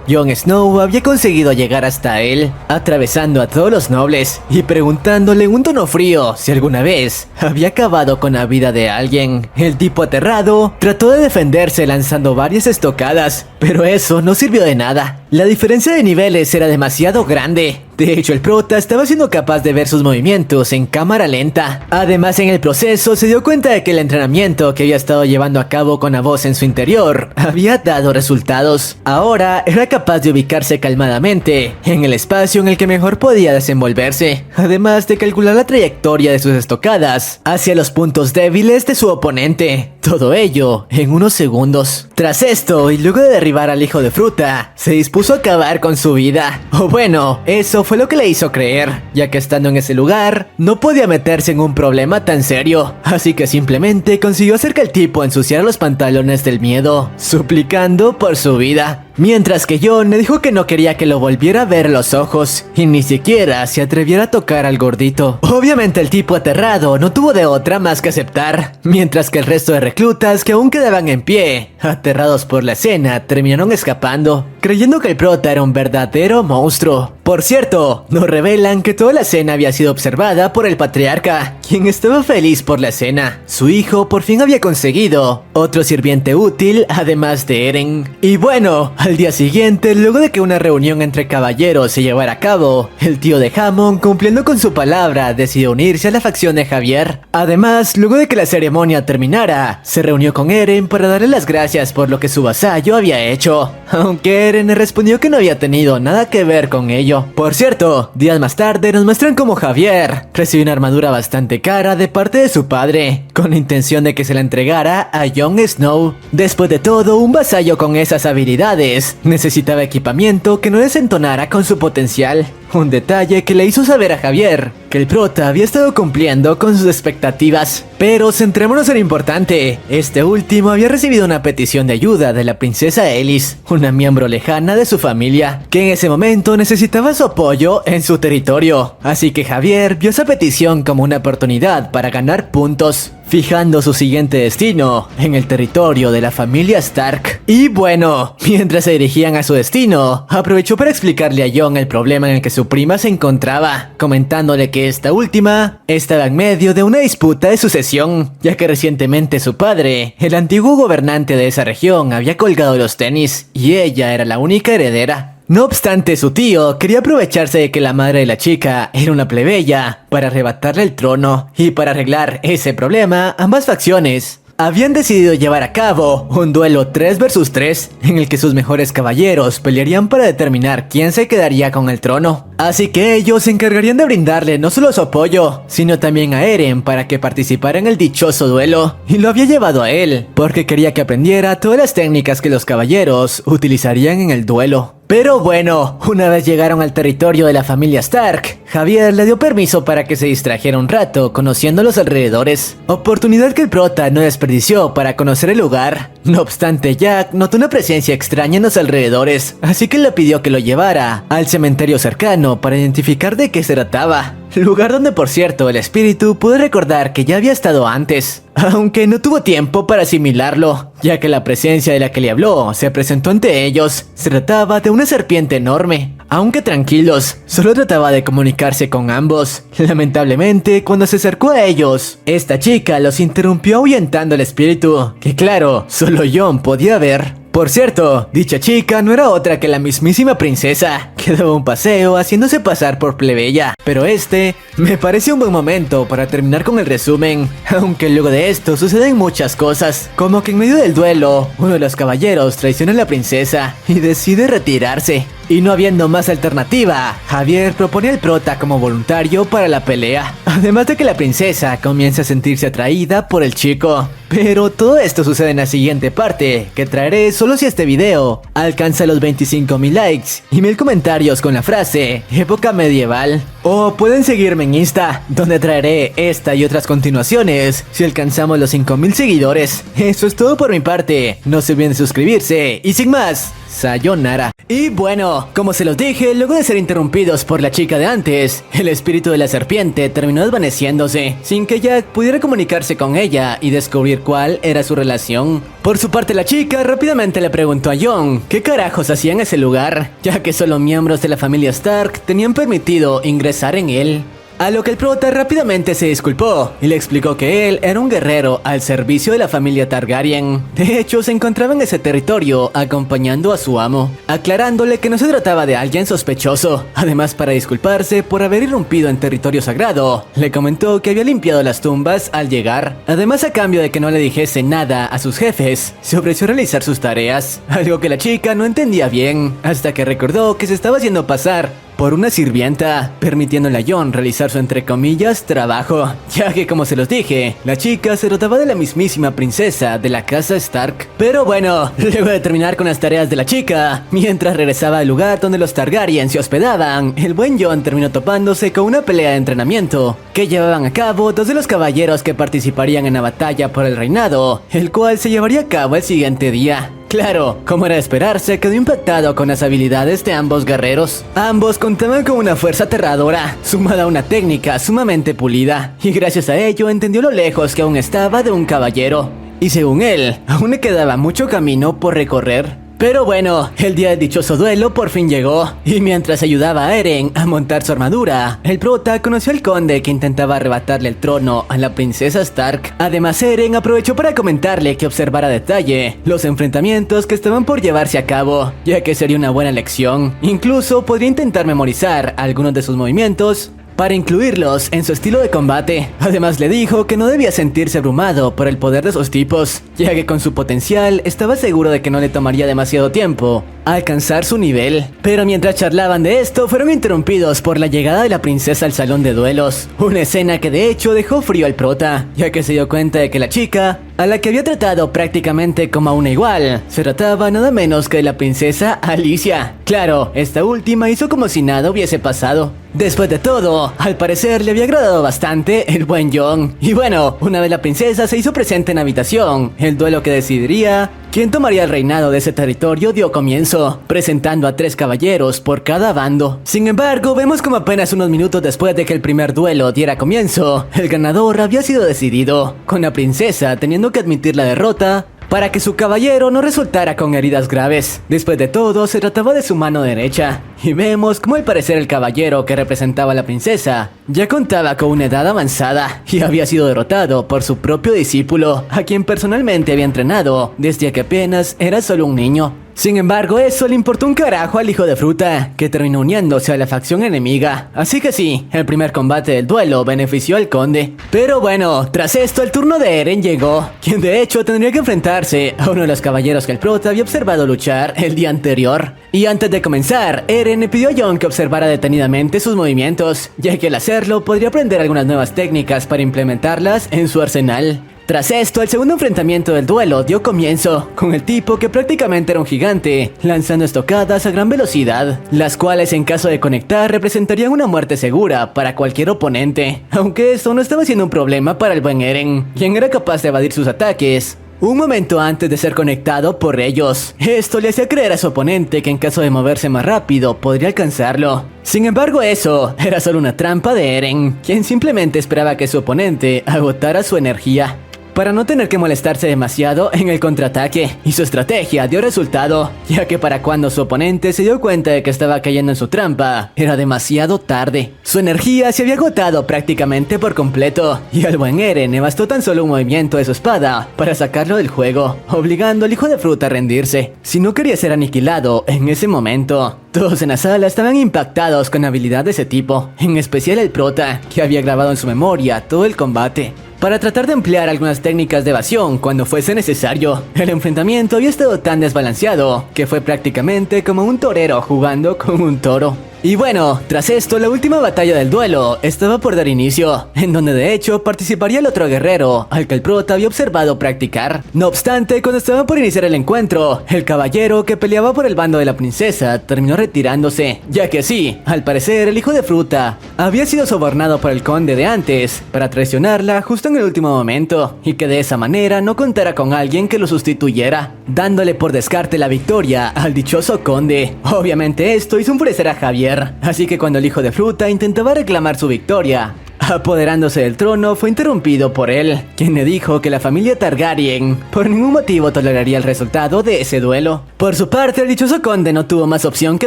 [SPEAKER 1] Jon Snow había conseguido llegar hasta él, atravesando a todos los nobles y preguntándole en un tono frío si alguna vez había acabado con la vida de alguien. El tipo aterrado trató de defenderse lanzando varias estocadas, pero eso no sirvió de nada. La diferencia de niveles era demasiado grande. De hecho, el prota estaba siendo capaz de ver sus movimientos en cámara lenta. Además, en el proceso se dio cuenta de que el entrenamiento que había estado llevando a cabo con la voz en su interior había dado resultados. Ahora era capaz de ubicarse calmadamente en el espacio en el que mejor podía desenvolverse, además de calcular la trayectoria de sus estocadas hacia los puntos débiles de su oponente. Todo ello en unos segundos. Tras esto, y luego de derribar al hijo de fruta, se dispuso a acabar con su vida. O bueno, eso fue lo que le hizo creer, ya que estando en ese lugar, no podía meterse en un problema tan serio. Así que simplemente consiguió hacer que el tipo ensuciara los pantalones del miedo, suplicando por su vida. Mientras que Jon le dijo que no quería que lo volviera a ver los ojos, y ni siquiera se atreviera a tocar al gordito. Obviamente el tipo aterrado no tuvo de otra más que aceptar, mientras que el resto de reclutas que aún quedaban en pie, aterrados por la escena, terminaron escapando, creyendo que el prota era un verdadero monstruo. Por cierto, nos revelan que toda la escena había sido observada por el patriarca, quien estaba feliz por la escena. Su hijo por fin había conseguido otro sirviente útil además de Eren. Y bueno, al día siguiente, luego de que una reunión entre caballeros se llevara a cabo, el tío de Hammond, cumpliendo con su palabra, decidió unirse a la facción de Javier. Además, luego de que la ceremonia terminara, se reunió con Eren para darle las gracias por lo que su vasallo había hecho, aunque Eren le respondió que no había tenido nada que ver con ello. Por cierto, días más tarde nos muestran cómo Javier recibió una armadura bastante cara de parte de su padre, con la intención de que se la entregara a Jon Snow. Después de todo, un vasallo con esas habilidades necesitaba equipamiento que no desentonara con su potencial. Un detalle que le hizo saber a Javier que el prota había estado cumpliendo con sus expectativas. Pero centrémonos en lo importante. Este último había recibido una petición de ayuda de la princesa Elis, una miembro lejana de su familia, que en ese momento necesitaba su apoyo en su territorio. Así que Javier vio esa petición como una oportunidad para ganar puntos, fijando su siguiente destino en el territorio de la familia Stark. Y bueno, mientras se dirigían a su destino, aprovechó para explicarle a Jon el problema en el que su prima se encontraba, comentándole que esta última estaba en medio de una disputa de sucesión, ya que recientemente su padre, el antiguo gobernante de esa región, había colgado los tenis y ella era la única heredera. No obstante, su tío quería aprovecharse de que la madre de la chica era una plebeya para arrebatarle el trono, y para arreglar ese problema, ambas facciones habían decidido llevar a cabo un duelo 3 versus 3 en el que sus mejores caballeros pelearían para determinar quién se quedaría con el trono. Así que ellos se encargarían de brindarle no solo su apoyo, sino también a Eren para que participara en el dichoso duelo, y lo había llevado a él porque quería que aprendiera todas las técnicas que los caballeros utilizarían en el duelo. Pero bueno, una vez llegaron al territorio de la familia Stark, Javier le dio permiso para que se distrajera un rato conociendo los alrededores, oportunidad que el prota no desperdició para conocer el lugar. No obstante, Jack notó una presencia extraña en los alrededores, así que le pidió que lo llevara al cementerio cercano para identificar de qué se trataba. Lugar donde, por cierto, el espíritu pudo recordar que ya había estado antes, aunque no tuvo tiempo para asimilarlo, ya que la presencia de la que le habló se presentó ante ellos. Se trataba de una serpiente enorme. Aunque tranquilos, solo trataba de comunicarse con ambos. Lamentablemente, cuando se acercó a ellos, esta chica los interrumpió ahuyentando al espíritu, que claro, solo Jon podía ver. Por cierto, dicha chica no era otra que la mismísima princesa, que daba un paseo haciéndose pasar por plebeya. Pero este me parece un buen momento para terminar con el resumen, aunque luego de esto suceden muchas cosas, como que en medio del duelo, uno de los caballeros traiciona a la princesa y decide retirarse. Y no habiendo más alternativa, Javier propone al prota como voluntario para la pelea, además de que la princesa comienza a sentirse atraída por el chico. Pero todo esto sucede en la siguiente parte, que traeré solo si este video alcanza los 25,000 likes y 1000 comentarios con la frase época medieval. O pueden seguirme en Insta, donde traeré esta y otras continuaciones si alcanzamos los 5000 seguidores. Eso es todo por mi parte, no se olviden de suscribirse y sin más, sayonara. Y bueno, como se los dije, luego de ser interrumpidos por la chica de antes, el espíritu de la serpiente terminó desvaneciéndose, sin que Jack pudiera comunicarse con ella y descubrir cuál era su relación. Por su parte, la chica rápidamente le preguntó a Jon qué carajos hacía en ese lugar, ya que solo miembros de la familia Stark tenían permitido ingresar en él. A lo que el prota rápidamente se disculpó y le explicó que él era un guerrero al servicio de la familia Targaryen. De hecho, se encontraba en ese territorio acompañando a su amo, aclarándole que no se trataba de alguien sospechoso. Además, para disculparse por haber irrumpido en territorio sagrado, le comentó que había limpiado las tumbas al llegar. Además, a cambio de que no le dijese nada a sus jefes, se ofreció a realizar sus tareas, algo que la chica no entendía bien, hasta que recordó que se estaba haciendo pasar por una sirvienta, permitiéndole a Jon realizar su entre comillas trabajo, ya que como se los dije, la chica se trataba de la mismísima princesa de la casa Stark. Pero bueno, luego de terminar con las tareas de la chica, mientras regresaba al lugar donde los Targaryen se hospedaban, el buen Jon terminó topándose con una pelea de entrenamiento que llevaban a cabo dos de los caballeros que participarían en la batalla por el reinado, el cual se llevaría a cabo el siguiente día. Claro, como era de esperarse, quedó impactado con las habilidades de ambos guerreros. Ambos contaban con una fuerza aterradora, sumada a una técnica sumamente pulida, y gracias a ello entendió lo lejos que aún estaba de un caballero. Y según él, aún le quedaba mucho camino por recorrer. Pero bueno, el día del dichoso duelo por fin llegó, y mientras ayudaba a Eren a montar su armadura, el prota conoció al conde que intentaba arrebatarle el trono a la princesa Stark. Además, Eren aprovechó para comentarle que observara a detalle los enfrentamientos que estaban por llevarse a cabo, ya que sería una buena lección. Incluso podría intentar memorizar algunos de sus movimientos para incluirlos en su estilo de combate. Además, le dijo que no debía sentirse abrumado por el poder de esos tipos, ya que con su potencial estaba seguro de que no le tomaría demasiado tiempo alcanzar su nivel. Pero mientras charlaban de esto, fueron interrumpidos por la llegada de la princesa al salón de duelos, una escena que de hecho dejó frío al prota, ya que se dio cuenta de que la chica, a la que había tratado prácticamente como a una igual, se trataba nada menos que de la princesa Alicia. Claro, esta última hizo como si nada hubiese pasado. Después de todo, al parecer le había agradado bastante el buen Jon. Y bueno, una vez la princesa se hizo presente en la habitación, el duelo que decidiría quién tomaría el reinado de ese territorio dio comienzo, presentando a 3 caballeros por cada bando. Sin embargo, vemos como apenas unos minutos después de que el primer duelo diera comienzo, el ganador había sido decidido, con la princesa teniendo que admitir la derrota para que su caballero no resultara con heridas graves. Después de todo, se trataba de su mano derecha, y vemos como al parecer el caballero que representaba a la princesa ya contaba con una edad avanzada y había sido derrotado por su propio discípulo, a quien personalmente había entrenado desde que apenas era solo un niño. Sin embargo, eso le importó un carajo al hijo de fruta, que terminó uniéndose a la facción enemiga. Así que sí, el primer combate del duelo benefició al conde. Pero bueno, tras esto el turno de Eren llegó, quien de hecho tendría que enfrentarse a uno de los caballeros que el prota había observado luchar el día anterior. Y antes de comenzar, Eren le pidió a Jon que observara detenidamente sus movimientos, ya que al hacerlo podría aprender algunas nuevas técnicas para implementarlas en su arsenal. Tras esto, el segundo enfrentamiento del duelo dio comienzo, con el tipo que prácticamente era un gigante, lanzando estocadas a gran velocidad, las cuales en caso de conectar representarían una muerte segura para cualquier oponente, aunque esto no estaba siendo un problema para el buen Eren, quien era capaz de evadir sus ataques un momento antes de ser conectado por ellos. Esto le hacía creer a su oponente que en caso de moverse más rápido podría alcanzarlo. Sin embargo, eso era solo una trampa de Eren, quien simplemente esperaba que su oponente agotara su energía para no tener que molestarse demasiado en el contraataque, y su estrategia dio resultado, ya que para cuando su oponente se dio cuenta de que estaba cayendo en su trampa, era demasiado tarde. Su energía se había agotado prácticamente por completo, y al buen Eren le bastó tan solo un movimiento de su espada para sacarlo del juego, obligando al hijo de fruta a rendirse, si no quería ser aniquilado en ese momento. Todos en la sala estaban impactados con habilidad de ese tipo, en especial el prota, que había grabado en su memoria todo el combate para tratar de emplear algunas técnicas de evasión cuando fuese necesario. El enfrentamiento había estado tan desbalanceado que fue prácticamente como un torero jugando con un toro. Y bueno, tras esto, la última batalla del duelo estaba por dar inicio, en donde de hecho participaría el otro guerrero, al que el prota había observado practicar. No obstante, cuando estaba por iniciar el encuentro, el caballero que peleaba por el bando de la princesa terminó retirándose, ya que sí, al parecer el hijo de fruta había sido sobornado por el conde de antes para traicionarla justo en el último momento, y que de esa manera no contara con alguien que lo sustituyera, dándole por descarte la victoria al dichoso conde. Obviamente esto hizo enfurecer a Javier, así que cuando el hijo de fruta intentaba reclamar su victoria, apoderándose del trono, fue interrumpido por él, quien le dijo que la familia Targaryen por ningún motivo toleraría el resultado de ese duelo. Por su parte, el dichoso conde no tuvo más opción que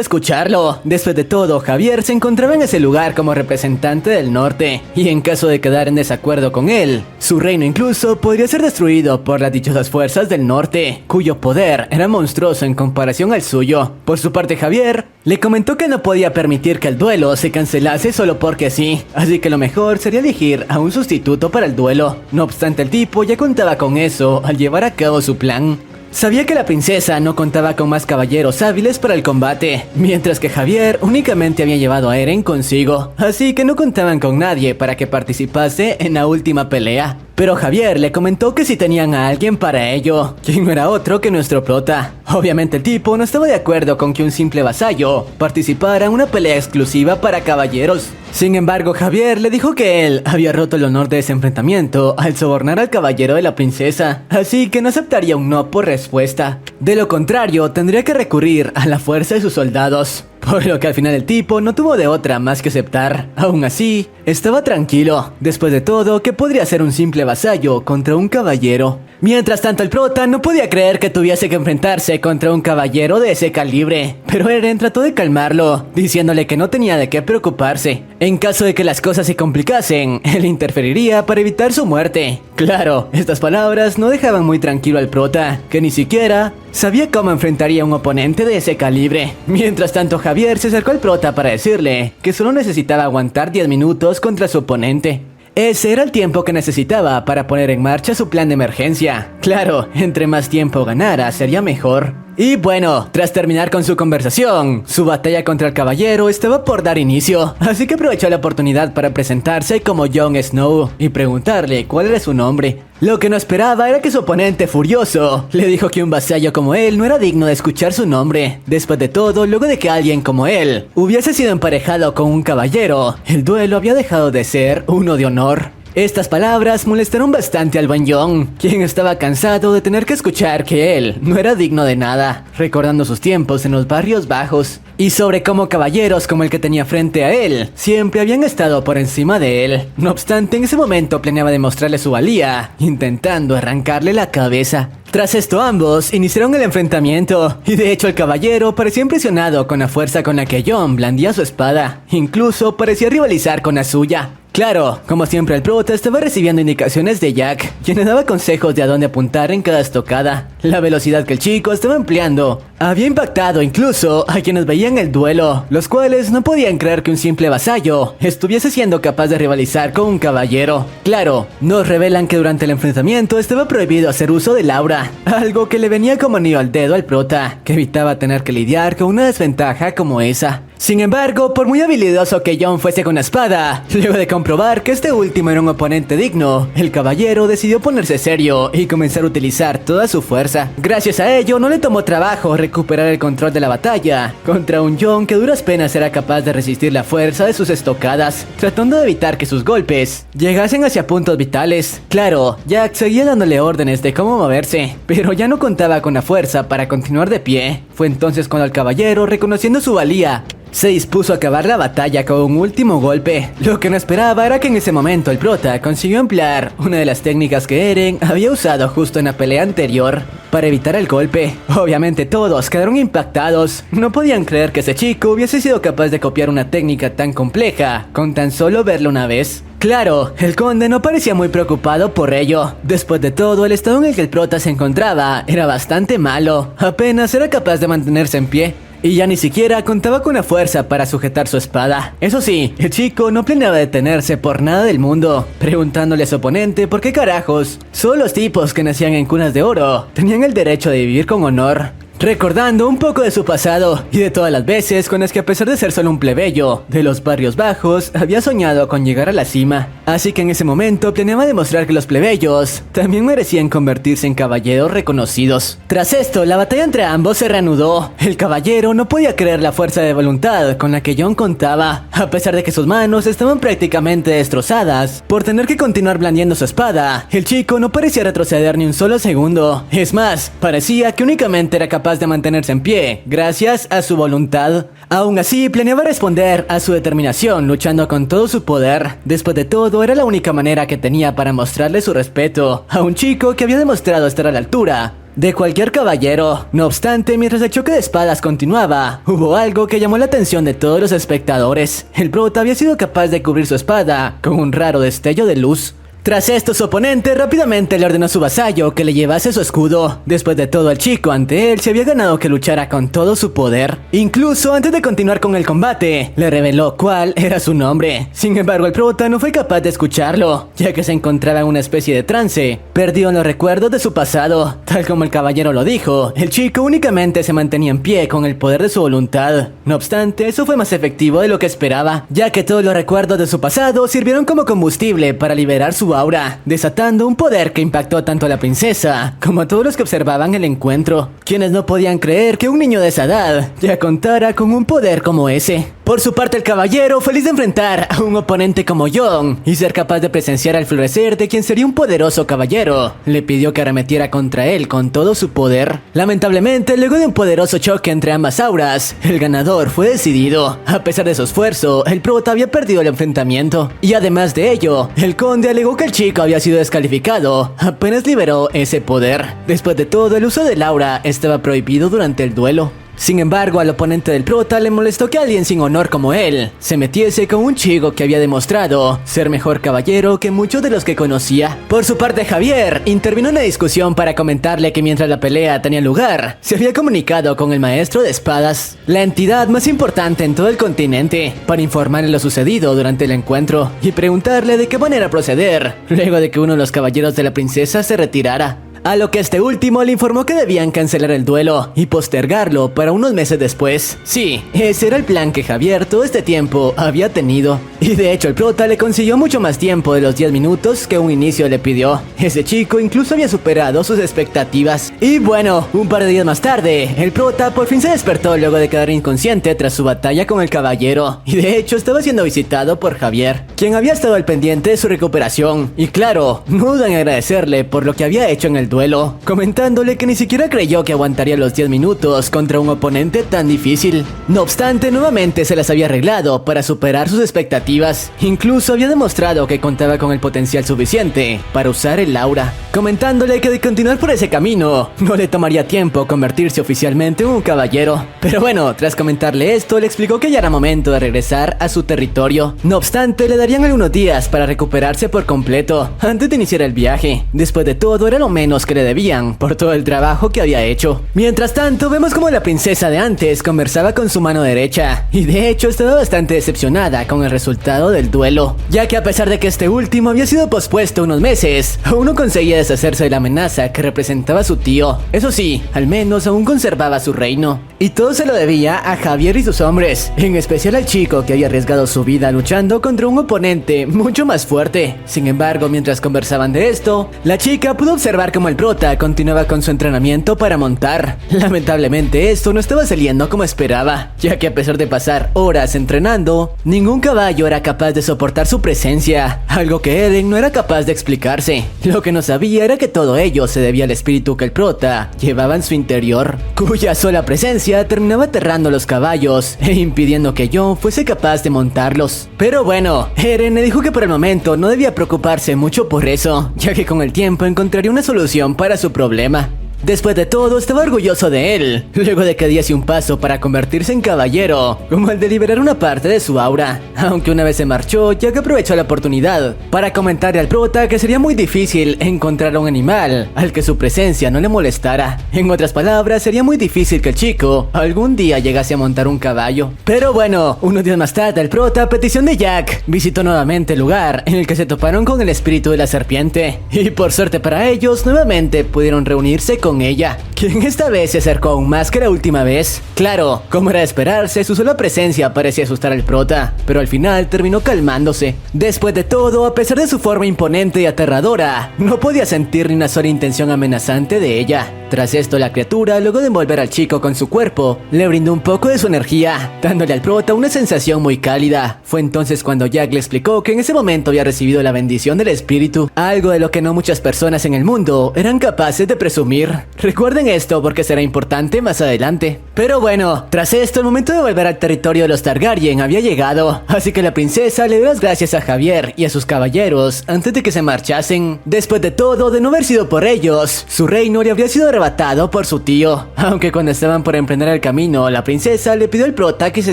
[SPEAKER 1] escucharlo. Después de todo, Javier se encontraba en ese lugar como representante del norte, y en caso de quedar en desacuerdo con él, su reino incluso podría ser destruido por las dichosas fuerzas del norte, cuyo poder era monstruoso en comparación al suyo. Por su parte, Javier le comentó que no podía permitir que el duelo se cancelase solo porque sí, así que lo mejor sería elegir a un sustituto para el duelo. No obstante, el tipo ya contaba con eso al llevar a cabo su plan. Sabía que la princesa no contaba con más caballeros hábiles para el combate, mientras que Javier únicamente había llevado a Eren consigo, así que no contaban con nadie para que participase en la última pelea. Pero Javier le comentó que si tenían a alguien para ello, quien no era otro que nuestro prota. Obviamente el tipo no estaba de acuerdo con que un simple vasallo participara en una pelea exclusiva para caballeros. Sin embargo, Javier le dijo que él había roto el honor de ese enfrentamiento al sobornar al caballero de la princesa, así que no aceptaría un no por respuesta. De lo contrario, tendría que recurrir a la fuerza de sus soldados. Por lo que al final el tipo no tuvo de otra más que aceptar. Aún así, estaba tranquilo. Después de todo, ¿qué podría ser un simple vasallo contra un caballero? Mientras tanto, el prota no podía creer que tuviese que enfrentarse contra un caballero de ese calibre, pero Eren trató de calmarlo, diciéndole que no tenía de qué preocuparse. En caso de que las cosas se complicasen, él interferiría para evitar su muerte. Claro, estas palabras no dejaban muy tranquilo al prota, que ni siquiera sabía cómo enfrentaría a un oponente de ese calibre. Mientras tanto, Javier se acercó al prota para decirle que solo necesitaba aguantar 10 minutos contra su oponente. Ese era el tiempo que necesitaba para poner en marcha su plan de emergencia. Claro, entre más tiempo ganara, sería mejor. Y bueno, tras terminar con su conversación, su batalla contra el caballero estaba por dar inicio, así que aprovechó la oportunidad para presentarse como Jon Snow y preguntarle cuál era su nombre. Lo que no esperaba era que su oponente, furioso, le dijo que un vasallo como él no era digno de escuchar su nombre. Después de todo, luego de que alguien como él hubiese sido emparejado con un caballero, el duelo había dejado de ser uno de honor. Estas palabras molestaron bastante al buen Jon, quien estaba cansado de tener que escuchar que él no era digno de nada, recordando sus tiempos en los barrios bajos, y sobre cómo caballeros como el que tenía frente a él siempre habían estado por encima de él. No obstante, en ese momento planeaba demostrarle su valía, intentando arrancarle la cabeza. Tras esto ambos iniciaron el enfrentamiento, y de hecho el caballero parecía impresionado con la fuerza con la que Jon blandía su espada, incluso parecía rivalizar con la suya. Claro, como siempre el prota estaba recibiendo indicaciones de Jack, quien le daba consejos de a dónde apuntar en cada estocada. La velocidad que el chico estaba empleando había impactado incluso a quienes veían el duelo, los cuales no podían creer que un simple vasallo estuviese siendo capaz de rivalizar con un caballero. Claro, nos revelan que durante el enfrentamiento estaba prohibido hacer uso del aura, algo que le venía como anillo al dedo al prota, que evitaba tener que lidiar con una desventaja como esa. Sin embargo, por muy habilidoso que Jon fuese con la espada, luego de comprobar que este último era un oponente digno, el caballero decidió ponerse serio y comenzar a utilizar toda su fuerza. Gracias a ello, no le tomó trabajo recuperar el control de la batalla contra un Jon que a duras penas era capaz de resistir la fuerza de sus estocadas, tratando de evitar que sus golpes llegasen hacia puntos vitales. Claro, Jack seguía dándole órdenes de cómo moverse, pero ya no contaba con la fuerza para continuar de pie. Fue entonces cuando el caballero, reconociendo su valía, se dispuso a acabar la batalla con un último golpe. Lo que no esperaba era que en ese momento el prota consiguió emplear una de las técnicas que Eren había usado justo en la pelea anterior para evitar el golpe. Obviamente todos quedaron impactados. No podían creer que ese chico hubiese sido capaz de copiar una técnica tan compleja con tan solo verlo una vez. Claro, el conde no parecía muy preocupado por ello. Después de todo, el estado en el que el prota se encontraba era bastante malo. Apenas era capaz de mantenerse en pie, y ya ni siquiera contaba con la fuerza para sujetar su espada. Eso sí, el chico no planeaba detenerse por nada del mundo, preguntándole a su oponente por qué carajos solo los tipos que nacían en cunas de oro tenían el derecho de vivir con honor. Recordando un poco de su pasado y de todas las veces con las que, a pesar de ser solo un plebeyo de los barrios bajos, había soñado con llegar a la cima. Así que en ese momento planeaba demostrar que los plebeyos también merecían convertirse en caballeros reconocidos. Tras esto, la batalla entre ambos se reanudó. El caballero no podía creer la fuerza de voluntad con la que Jon contaba, a pesar de que sus manos estaban prácticamente destrozadas por tener que continuar blandiendo su espada. El chico no parecía retroceder ni un solo segundo. Es más, parecía que únicamente era capaz de mantenerse en pie gracias a su voluntad. Aún así, planeaba responder a su determinación luchando con todo su poder. Después de todo, era la única manera que tenía para mostrarle su respeto a un chico que había demostrado estar a la altura de cualquier caballero. No obstante, mientras el choque de espadas continuaba, hubo algo que llamó la atención de todos los espectadores. El prota había sido capaz de cubrir su espada con un raro destello de luz. Tras esto, su oponente rápidamente le ordenó a su vasallo que le llevase su escudo. Después de todo, el chico ante él se había ganado que luchara con todo su poder. Incluso antes de continuar con el combate, le reveló cuál era su nombre. Sin embargo, el prota no fue capaz de escucharlo, ya que se encontraba en una especie de trance, perdido en los recuerdos de su pasado. Tal como el caballero lo dijo, el chico únicamente se mantenía en pie con el poder de su voluntad. No obstante, eso fue más efectivo de lo que esperaba, ya que todos los recuerdos de su pasado sirvieron como combustible para liberar su aura, desatando un poder que impactó tanto a la princesa como a todos los que observaban el encuentro, quienes no podían creer que un niño de esa edad ya contara con un poder como ese. Por su parte, el caballero, feliz de enfrentar a un oponente como Jon y ser capaz de presenciar el florecer de quien sería un poderoso caballero, le pidió que arremetiera contra él con todo su poder. Lamentablemente, luego de un poderoso choque entre ambas auras, el ganador fue decidido. A pesar de su esfuerzo, el prota había perdido el enfrentamiento, y además de ello, el conde alegó que el chico había sido descalificado apenas liberó ese poder. Después de todo, el uso del aura estaba prohibido durante el duelo. Sin embargo, al oponente del prota le molestó que alguien sin honor como él se metiese con un chico que había demostrado ser mejor caballero que muchos de los que conocía. Por su parte, Javier intervino en la discusión para comentarle que mientras la pelea tenía lugar, se había comunicado con el maestro de espadas, la entidad más importante en todo el continente, para informarle lo sucedido durante el encuentro y preguntarle de qué manera proceder luego de que uno de los caballeros de la princesa se retirara. A lo que este último le informó que debían cancelar el duelo y postergarlo para unos meses después. Sí, ese era el plan que Javier todo este tiempo había tenido. Y de hecho el prota le consiguió mucho más tiempo de los 10 minutos que un inicio le pidió. Ese chico incluso había superado sus expectativas. Y bueno, un par de días más tarde, el prota por fin se despertó luego de quedar inconsciente tras su batalla con el caballero. Y de hecho estaba siendo visitado por Javier, quien había estado al pendiente de su recuperación. Y claro, no dudan en agradecerle por lo que había hecho en el duelo. duelo, comentándole que ni siquiera creyó que aguantaría los 10 minutos contra un oponente tan difícil. No obstante, nuevamente se las había arreglado para superar sus expectativas. Incluso había demostrado que contaba con el potencial suficiente para usar el aura, comentándole que de continuar por ese camino, no le tomaría tiempo convertirse oficialmente en un caballero. Pero bueno, tras comentarle esto, le explicó que ya era momento de regresar a su territorio. No obstante, le darían algunos días para recuperarse por completo antes de iniciar el viaje. Después de todo, era lo menos que le debían por todo el trabajo que había hecho. Mientras tanto, vemos como la princesa de antes conversaba con su mano derecha, y de hecho estaba bastante decepcionada con el resultado del duelo, ya que a pesar de que este último había sido pospuesto unos meses, aún no conseguía deshacerse de la amenaza que representaba a su tío. Eso sí, al menos aún conservaba su reino. Y todo se lo debía a Javier y sus hombres, en especial al chico que había arriesgado su vida luchando contra un oponente mucho más fuerte. Sin embargo, mientras conversaban de esto, la chica pudo observar cómo el prota continuaba con su entrenamiento para montar. Lamentablemente esto no estaba saliendo como esperaba, ya que a pesar de pasar horas entrenando, ningún caballo era capaz de soportar su presencia, algo que Eren no era capaz de explicarse. Lo que no sabía era que todo ello se debía al espíritu que el prota llevaba en su interior, cuya sola presencia terminaba aterrando a los caballos e impidiendo que Jon fuese capaz de montarlos. Pero bueno, Eren le dijo que por el momento no debía preocuparse mucho por eso, ya que con el tiempo encontraría una solución para su problema. Después de todo, estaba orgulloso de él, luego de que diese un paso para convertirse en caballero, como el de liberar una parte de su aura. Aunque una vez se marchó, ya que aprovechó la oportunidad para comentarle al prota que sería muy difícil encontrar un animal al que su presencia no le molestara. En otras palabras, sería muy difícil que el chico algún día llegase a montar un caballo. Pero bueno, unos días más tarde, el prota, a petición de Jack, visitó nuevamente el lugar en el que se toparon con el espíritu de la serpiente. Y por suerte para ellos, nuevamente pudieron reunirse con ella, quien esta vez se acercó aún más que la última vez. Claro, como era de esperarse, su sola presencia parecía asustar al prota, pero al final terminó calmándose. Después de todo, a pesar de su forma imponente y aterradora, no podía sentir ni una sola intención amenazante de ella. Tras esto, la criatura, luego de envolver al chico con su cuerpo, le brindó un poco de su energía, dándole al prota una sensación muy cálida. Fue entonces cuando Jack le explicó que en ese momento había recibido la bendición del espíritu, algo de lo que no muchas personas en el mundo eran capaces de presumir. Recuerden esto porque será importante más adelante. Pero bueno, tras esto, el momento de volver al territorio de los Targaryen había llegado, así que la princesa le dio las gracias a Javier y a sus caballeros antes de que se marchasen. Después de todo, de no haber sido por ellos, su reino le habría sido arrebatado por su tío, aunque cuando estaban por emprender el camino, la princesa le pidió al prota que se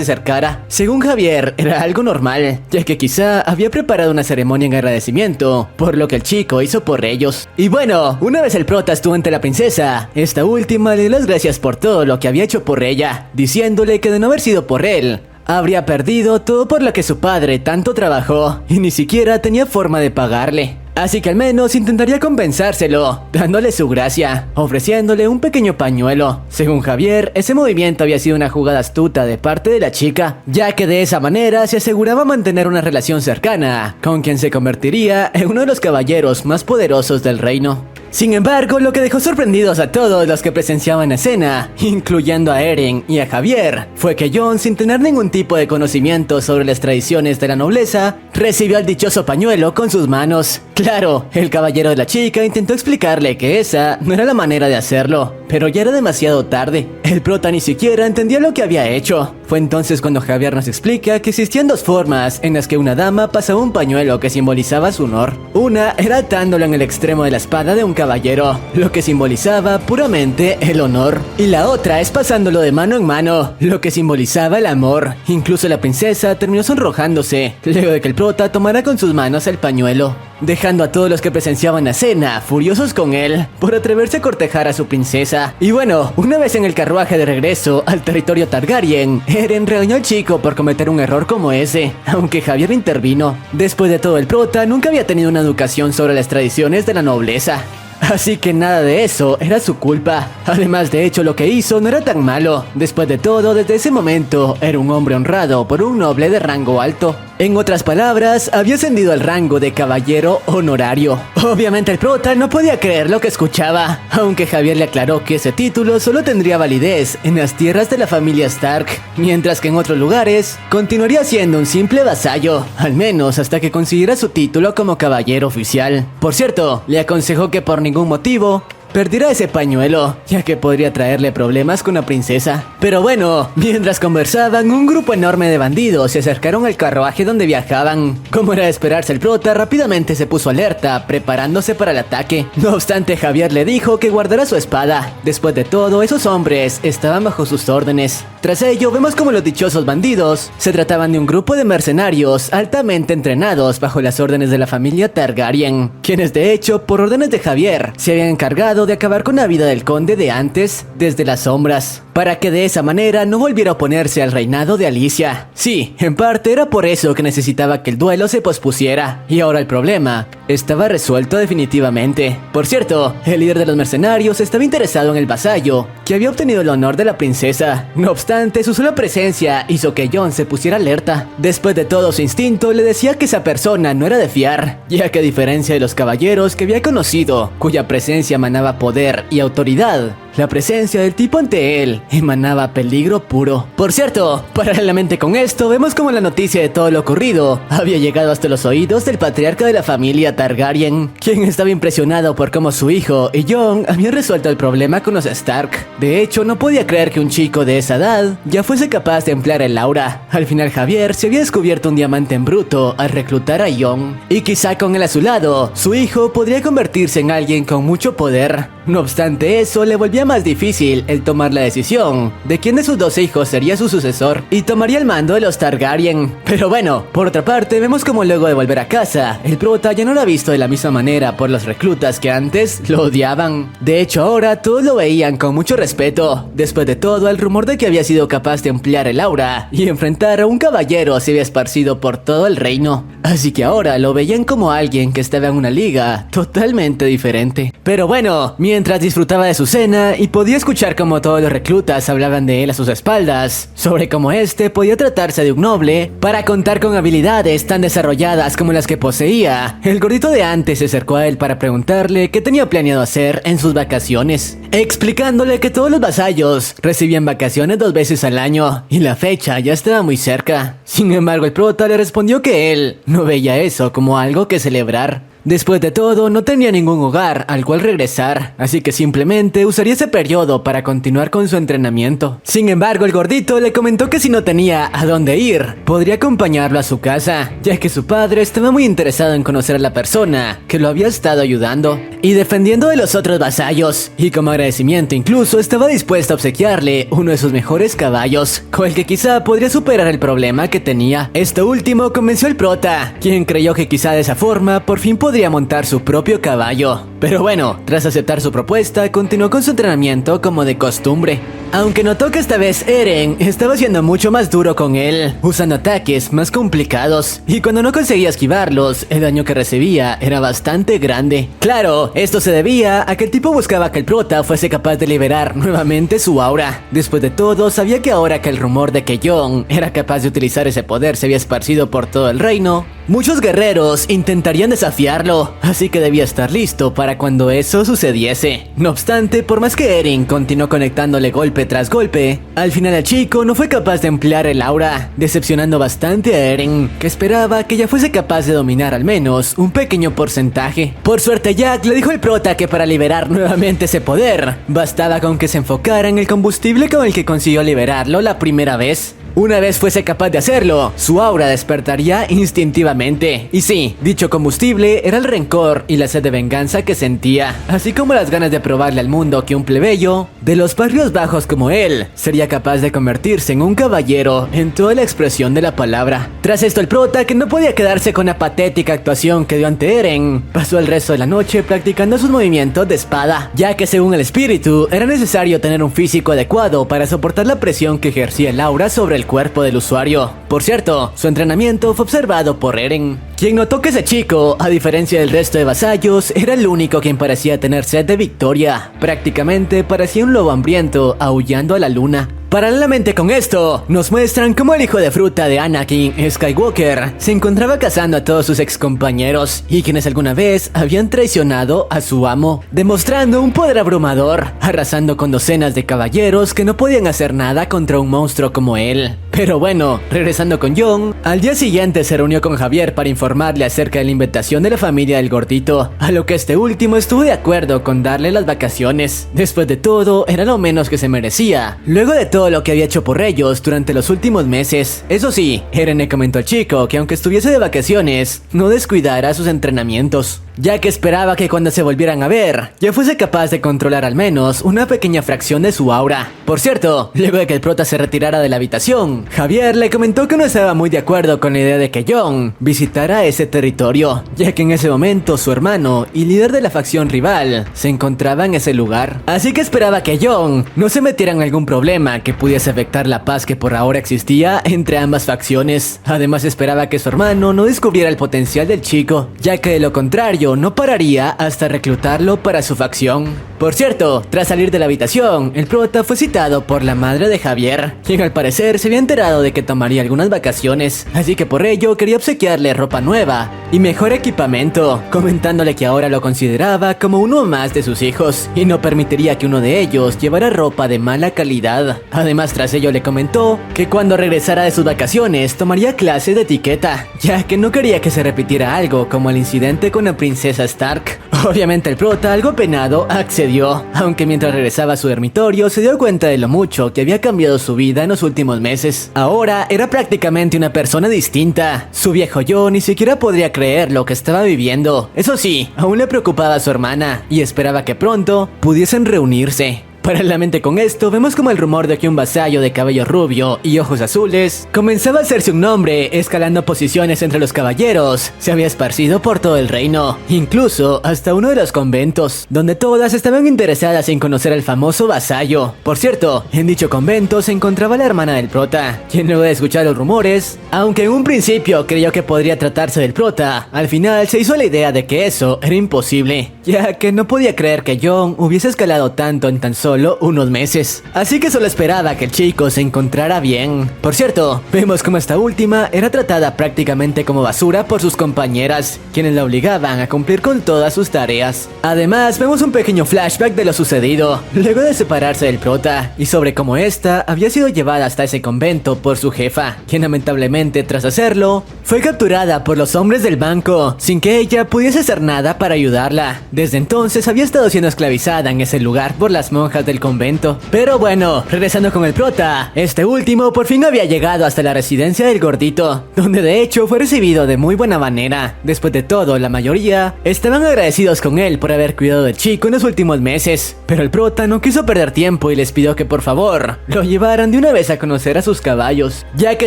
[SPEAKER 1] acercara. Según Javier, era algo normal, ya que quizá había preparado una ceremonia en agradecimiento por lo que el chico hizo por ellos. Y bueno, una vez el prota estuvo ante la princesa, esta última le dio las gracias por todo lo que había hecho por ella, diciéndole que de no haber sido por él, habría perdido todo por lo que su padre tanto trabajó y ni siquiera tenía forma de pagarle. Así que al menos intentaría compensárselo, dándole su gracia, ofreciéndole un pequeño pañuelo. Según Javier, ese movimiento había sido una jugada astuta de parte de la chica, ya que de esa manera se aseguraba mantener una relación cercana con quien se convertiría en uno de los caballeros más poderosos del reino. Sin embargo, lo que dejó sorprendidos a todos los que presenciaban la escena, incluyendo a Eren y a Javier, fue que Jon, sin tener ningún tipo de conocimiento sobre las tradiciones de la nobleza, recibió el dichoso pañuelo con sus manos. Claro, el caballero de la chica intentó explicarle que esa no era la manera de hacerlo, pero ya era demasiado tarde. El prota ni siquiera entendía lo que había hecho. Fue entonces cuando Javier nos explica que existían dos formas en las que una dama pasaba un pañuelo que simbolizaba su honor. Una era atándolo en el extremo de la espada de un caballero, lo que simbolizaba puramente el honor. Y la otra es pasándolo de mano en mano, lo que simbolizaba el amor. Incluso la princesa terminó sonrojándose, luego de que el prota tomara con sus manos el pañuelo, dejando a todos los que presenciaban la cena furiosos con él por atreverse a cortejar a su princesa. Y bueno, una vez en el carruaje de regreso al territorio Targaryen, Eren regañó al chico por cometer un error como ese, aunque Javier intervino. Después de todo, el prota nunca había tenido una educación sobre las tradiciones de la nobleza, así que nada de eso era su culpa. Además, de hecho, lo que hizo no era tan malo. Después de todo, desde ese momento, era un hombre honrado por un noble de rango alto. En otras palabras, había ascendido al rango de caballero honorario. Obviamente el prota no podía creer lo que escuchaba, aunque Javier le aclaró que ese título solo tendría validez en las tierras de la familia Stark, mientras que en otros lugares continuaría siendo un simple vasallo, al menos hasta que consiguiera su título como caballero oficial. Por cierto, le aconsejó que por ningún motivo perdiera ese pañuelo, ya que podría traerle problemas con la princesa. Pero bueno, mientras conversaban, un grupo enorme de bandidos se acercaron al carruaje donde viajaban. Como era de esperarse, el prota rápidamente se puso alerta, preparándose para el ataque. No obstante, Javier le dijo que guardara su espada. Después de todo, esos hombres estaban bajo sus órdenes. Tras ello, vemos como los dichosos bandidos se trataban de un grupo de mercenarios altamente entrenados bajo las órdenes de la familia Targaryen, quienes de hecho, por órdenes de Javier, se habían encargado de acabar con la vida del conde de antes desde las sombras, para que de esa manera no volviera a oponerse al reinado de Alicia. Sí, en parte era por eso que necesitaba que el duelo se pospusiera, y ahora el problema estaba resuelto definitivamente. Por cierto, el líder de los mercenarios estaba interesado en el vasallo, que había obtenido el honor de la princesa. No obstante, su sola presencia hizo que Jon se pusiera alerta. Después de todo, su instinto le decía que esa persona no era de fiar, ya que a diferencia de los caballeros que había conocido, cuya presencia emanaba poder y autoridad, la presencia del tipo ante él emanaba peligro puro. Por cierto, paralelamente con esto, vemos como la noticia de todo lo ocurrido había llegado hasta los oídos del patriarca de la familia Targaryen, quien estaba impresionado por cómo su hijo y Jon habían resuelto el problema con los Stark. De hecho, no podía creer que un chico de esa edad ya fuese capaz de emplear el aura. Al final, Javier se había descubierto un diamante en bruto al reclutar a Jon, y quizá con él a su lado, su hijo podría convertirse en alguien con mucho poder. No obstante eso, le volvía más difícil el tomar la decisión de quién de sus dos hijos sería su sucesor y tomaría el mando de los Targaryen. Pero bueno, por otra parte, vemos como luego de volver a casa, el prota ya no lo ha visto de la misma manera por los reclutas que antes lo odiaban. De hecho, ahora todos lo veían con mucho respeto. Después de todo, el rumor de que había sido capaz de emplear el aura y enfrentar a un caballero se había esparcido por todo el reino. Así que ahora lo veían como alguien que estaba en una liga totalmente diferente. Pero bueno, mientras disfrutaba de su cena y podía escuchar como todos los reclutas hablaban de él a sus espaldas, sobre cómo este podía tratarse de un noble para contar con habilidades tan desarrolladas como las que poseía, el gordito de antes se acercó a él para preguntarle qué tenía planeado hacer en sus vacaciones, explicándole que todos los vasallos recibían vacaciones 2 veces al año y la fecha ya estaba muy cerca. Sin embargo, el prota le respondió que él no veía eso como algo que celebrar. Después de todo, no tenía ningún hogar al cual regresar, así que simplemente usaría ese periodo para continuar con su entrenamiento. Sin embargo, el gordito le comentó que si no tenía a dónde ir, podría acompañarlo a su casa, ya que su padre estaba muy interesado en conocer a la persona que lo había estado ayudando y defendiendo de los otros vasallos, y como agradecimiento incluso estaba dispuesto a obsequiarle uno de sus mejores caballos, con el que quizá podría superar el problema que tenía. Esto último convenció al prota, quien creyó que quizá de esa forma por fin podría montar su propio caballo. Pero bueno, tras aceptar su propuesta, continuó con su entrenamiento como de costumbre. Aunque notó que esta vez Eren estaba siendo mucho más duro con él, usando ataques más complicados, y cuando no conseguía esquivarlos, el daño que recibía era bastante grande. Claro, esto se debía a que el tipo buscaba que el prota fuese capaz de liberar nuevamente su aura. Después de todo, sabía que ahora que el rumor de que Jon era capaz de utilizar ese poder se había esparcido por todo el reino, muchos guerreros intentarían desafiarlo, así que debía estar listo para cuando eso sucediese. No obstante, por más que Eren continuó conectándole golpe tras golpe, al final el chico no fue capaz de emplear el aura, decepcionando bastante a Eren, que esperaba que ya fuese capaz de dominar al menos un pequeño porcentaje. Por suerte, Jack le dijo al prota que para liberar nuevamente ese poder, bastaba con que se enfocara en el combustible con el que consiguió liberarlo la primera vez. Una vez fuese capaz de hacerlo, su aura despertaría instintivamente. Y sí, dicho combustible era el rencor y la sed de venganza que sentía, así como las ganas de probarle al mundo que un plebeyo de los barrios bajos como él sería capaz de convertirse en un caballero en toda la expresión de la palabra. Tras esto, el prota, que no podía quedarse con la patética actuación que dio ante Eren, pasó el resto de la noche practicando sus movimientos de espada, ya que según el espíritu era necesario tener un físico adecuado para soportar la presión que ejercía el aura sobre el cuerpo del usuario. Por cierto, su entrenamiento fue observado por Eren, quien notó que ese chico, a diferencia del resto de vasallos, era el único quien parecía tener sed de victoria. Prácticamente parecía un lobo hambriento aullando a la luna. Paralelamente con esto, nos muestran cómo el hijo de fruta de Anakin Skywalker se encontraba cazando a todos sus excompañeros y quienes alguna vez habían traicionado a su amo, demostrando un poder abrumador, arrasando con docenas de caballeros que no podían hacer nada contra un monstruo como él. Pero bueno, regresando con John, al día siguiente se reunió con Javier para informarle acerca de la invitación de la familia del gordito, a lo que este último estuvo de acuerdo con darle las vacaciones. Después de todo, era lo menos que se merecía, luego de todo lo que había hecho por ellos durante los últimos meses. Eso sí, Eren le comentó al chico que aunque estuviese de vacaciones, no descuidara sus entrenamientos, ya que esperaba que cuando se volvieran a ver, ya fuese capaz de controlar al menos una pequeña fracción de su aura. Por cierto, luego de que el prota se retirara de la habitación, Javier le comentó que no estaba muy de acuerdo con la idea de que John visitara ese territorio, ya que en ese momento su hermano y líder de la facción rival se encontraba en ese lugar. Así que esperaba que John no se metiera en algún problema que pudiese afectar la paz que por ahora existía entre ambas facciones. Además esperaba que su hermano no descubriera el potencial del chico, ya que de lo contrario no pararía hasta reclutarlo para su facción. Por cierto, tras salir de la habitación, el prota fue citado por la madre de Javier, quien al parecer se había enterado de que tomaría algunas vacaciones, así que por ello quería obsequiarle ropa nueva y mejor equipamiento, comentándole que ahora lo consideraba como uno más de sus hijos y no permitiría que uno de ellos llevara ropa de mala calidad. Además, tras ello le comentó que cuando regresara de sus vacaciones tomaría clases de etiqueta, ya que no quería que se repitiera algo como el incidente con la princesa Stark. Obviamente el prota, algo penado, accedió, aunque mientras regresaba a su dormitorio se dio cuenta de lo mucho que había cambiado su vida en los últimos meses. Ahora era prácticamente una persona distinta. Su viejo yo ni siquiera podría creer lo que estaba viviendo. Eso sí, aún le preocupaba a su hermana y esperaba que pronto pudiesen reunirse. Paralelamente con esto, vemos como el rumor de que un vasallo de cabello rubio y ojos azules comenzaba a hacerse un nombre, escalando posiciones entre los caballeros, se había esparcido por todo el reino, incluso hasta uno de los conventos, donde todas estaban interesadas en conocer al famoso vasallo. Por cierto, en dicho convento se encontraba la hermana del prota, quien luego de escuchar los rumores, aunque en un principio creyó que podría tratarse del prota, al final se hizo la idea de que eso era imposible, ya que no podía creer que John hubiese escalado tanto en tan solo unos meses. Así que solo esperaba que el chico se encontrara bien. Por cierto, vemos como esta última era tratada prácticamente como basura por sus compañeras, quienes la obligaban a cumplir con todas sus tareas. Además, vemos un pequeño flashback de lo sucedido luego de separarse del prota y sobre cómo esta había sido llevada hasta ese convento por su jefa, quien lamentablemente tras hacerlo fue capturada por los hombres del banco sin que ella pudiese hacer nada para ayudarla. Desde entonces había estado siendo esclavizada en ese lugar por las monjas del convento. Pero bueno, regresando con el prota, este último por fin había llegado hasta la residencia del gordito, donde de hecho fue recibido de muy buena manera. Después de todo, la mayoría estaban agradecidos con él por haber cuidado del chico en los últimos meses, pero el prota no quiso perder tiempo y les pidió que por favor lo llevaran de una vez a conocer a sus caballos, ya que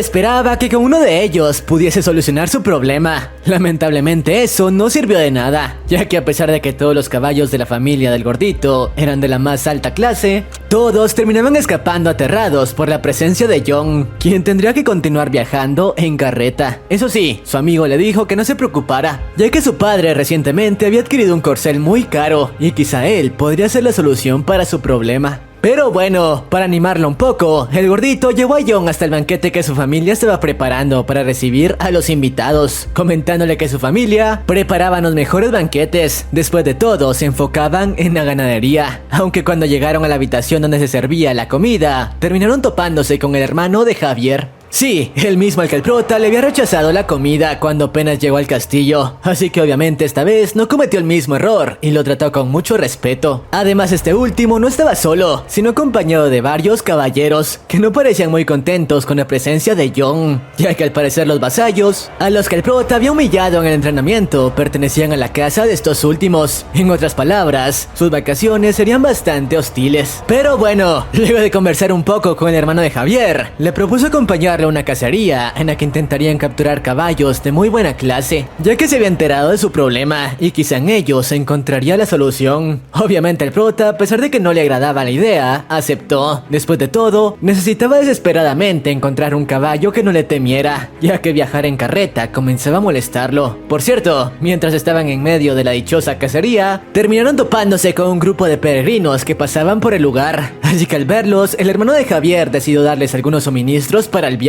[SPEAKER 1] esperaba que con uno de ellos pudiese solucionar su problema. Lamentablemente eso no sirvió de nada, ya que a pesar de que todos los caballos de la familia del gordito eran de la más alta clase, todos terminaban escapando aterrados por la presencia de John, quien tendría que continuar viajando en carreta. Eso sí, su amigo le dijo que no se preocupara, ya que su padre recientemente había adquirido un corcel muy caro y quizá él podría ser la solución para su problema. Pero bueno, para animarlo un poco, el gordito llevó a John hasta el banquete que su familia estaba preparando para recibir a los invitados, comentándole que su familia preparaban los mejores banquetes. Después de todo, se enfocaban en la ganadería, aunque cuando llegaron a la habitación donde se servía la comida, terminaron topándose con el hermano de Javier. Sí, el mismo al que el prota le había rechazado la comida cuando apenas llegó al castillo, así que obviamente esta vez no cometió el mismo error y lo trató con mucho respeto. Además, este último no estaba solo, sino acompañado de varios caballeros que no parecían muy contentos con la presencia de John, ya que al parecer los vasallos a los que el prota había humillado en el entrenamiento pertenecían a la casa de estos últimos. En otras palabras, sus vacaciones serían bastante hostiles. Pero bueno, luego de conversar un poco con el hermano de Javier, le propuso acompañar a una cacería en la que intentarían capturar caballos de muy buena clase, ya que se había enterado de su problema y quizá en ellos se encontraría la solución. Obviamente el prota, a pesar de que no le agradaba la idea, aceptó. Después de todo, necesitaba desesperadamente encontrar un caballo que no le temiera, ya que viajar en carreta comenzaba a molestarlo. Por cierto, mientras estaban en medio de la dichosa cacería, terminaron topándose con un grupo de peregrinos que pasaban por el lugar, así que al verlos, el hermano de Javier decidió darles algunos suministros para el viaje.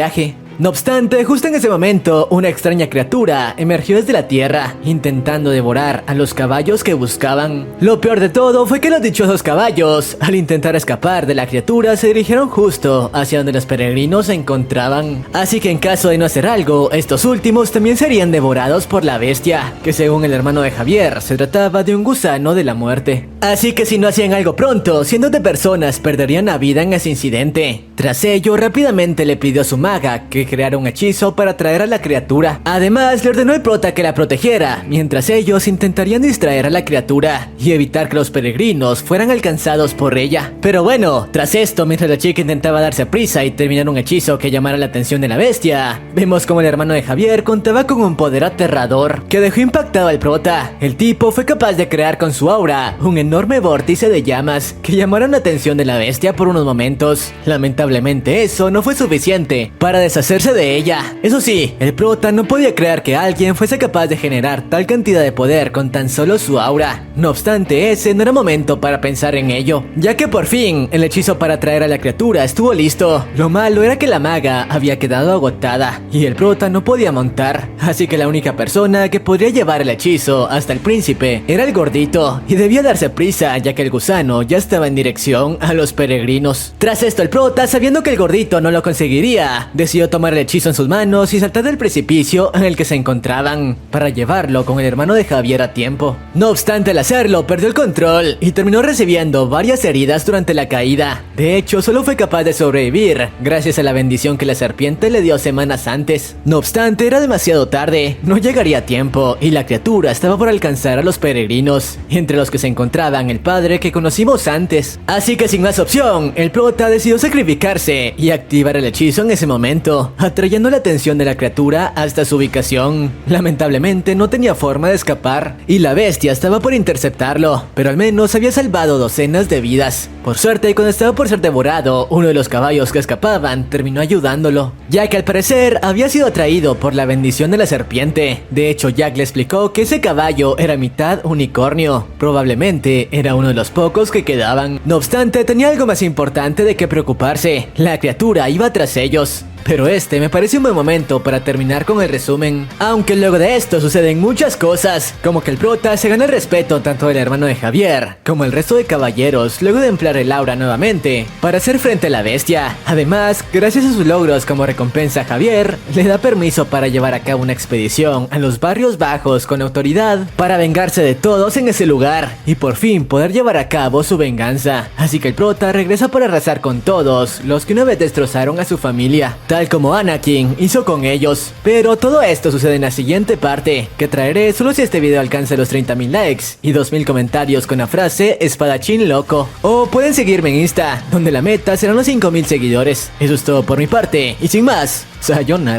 [SPEAKER 1] No obstante, justo en ese momento, una extraña criatura emergió desde la tierra, intentando devorar a los caballos que buscaban. Lo peor de todo fue que los dichosos caballos, al intentar escapar de la criatura, se dirigieron justo hacia donde los peregrinos se encontraban. Así que en caso de no hacer algo, estos últimos también serían devorados por la bestia, que según el hermano de Javier, se trataba de un gusano de la muerte. Así que si no hacían algo pronto, cientos de personas perderían la vida en ese incidente. Tras ello, rápidamente le pidió a su maga que creara un hechizo para atraer a la criatura. Además, le ordenó al prota que la protegiera, mientras ellos intentarían distraer a la criatura y evitar que los peregrinos fueran alcanzados por ella. Pero bueno, tras esto, mientras la chica intentaba darse prisa y terminar un hechizo que llamara la atención de la bestia, vemos como el hermano de Javier contaba con un poder aterrador que dejó impactado al prota. El tipo fue capaz de crear con su aura un enorme vórtice de llamas que llamaron la atención de la bestia por unos momentos. Lamentablemente eso no fue suficiente para deshacerse de ella. Eso sí, el prota no podía creer que alguien fuese capaz de generar tal cantidad de poder con tan solo su aura. No obstante, ese no era momento para pensar en ello, ya que por fin el hechizo para atraer a la criatura estuvo listo. Lo malo era que la maga había quedado agotada y el prota no podía montar, así que la única persona que podría llevar el hechizo hasta el príncipe era el gordito, y debía darse prisa ya que el gusano ya estaba en dirección a los peregrinos. Tras esto, el prota, sabiendo que el gordito no lo conseguiría, decidió tomar el hechizo en sus manos y saltar del precipicio en el que se encontraban para llevarlo con el hermano de Javier a tiempo. No obstante, al hacerlo, perdió el control y terminó recibiendo varias heridas durante la caída. De hecho, solo fue capaz de sobrevivir gracias a la bendición que la serpiente le dio semanas antes. No obstante, era demasiado tarde, no llegaría a tiempo y la criatura estaba por alcanzar a los peregrinos, entre los que se encontraban el padre que conocimos antes. Así que sin más opción, el prota decidió sacrificarse y activar el hechizo en ese momento, atrayendo la atención de la criatura hasta su ubicación. Lamentablemente no tenía forma de escapar y la bestia estaba por interceptarlo, pero al menos había salvado docenas de vidas. Por suerte, cuando estaba por ser devorado, uno de los caballos que escapaban terminó ayudándolo, ya que al parecer había sido atraído por la bendición de la serpiente. De hecho, Jack le explicó que ese caballo era mitad unicornio. Probablemente era uno de los pocos que quedaban. No obstante, tenía algo más importante de qué preocuparse. La criatura iba tras ellos. Pero este me parece un buen momento para terminar con el resumen. Aunque luego de esto suceden muchas cosas, como que el prota se gana el respeto tanto del hermano de Javier como el resto de caballeros luego de emplear el aura nuevamente para hacer frente a la bestia. Además, gracias a sus logros como recompensa, Javier le da permiso para llevar a cabo una expedición a los barrios bajos con autoridad para vengarse de todos en ese lugar y por fin poder llevar a cabo su venganza. Así que el prota regresa para arrasar con todos los que una vez destrozaron a su familia, tal como Anakin hizo con ellos. Pero todo esto sucede en la siguiente parte, que traeré solo si este video alcanza los 30,000 likes y 2,000 comentarios con la frase espadachín loco. O pueden seguirme en Insta, donde la meta serán los 5,000 seguidores. Eso es todo por mi parte, y sin más, sayonara.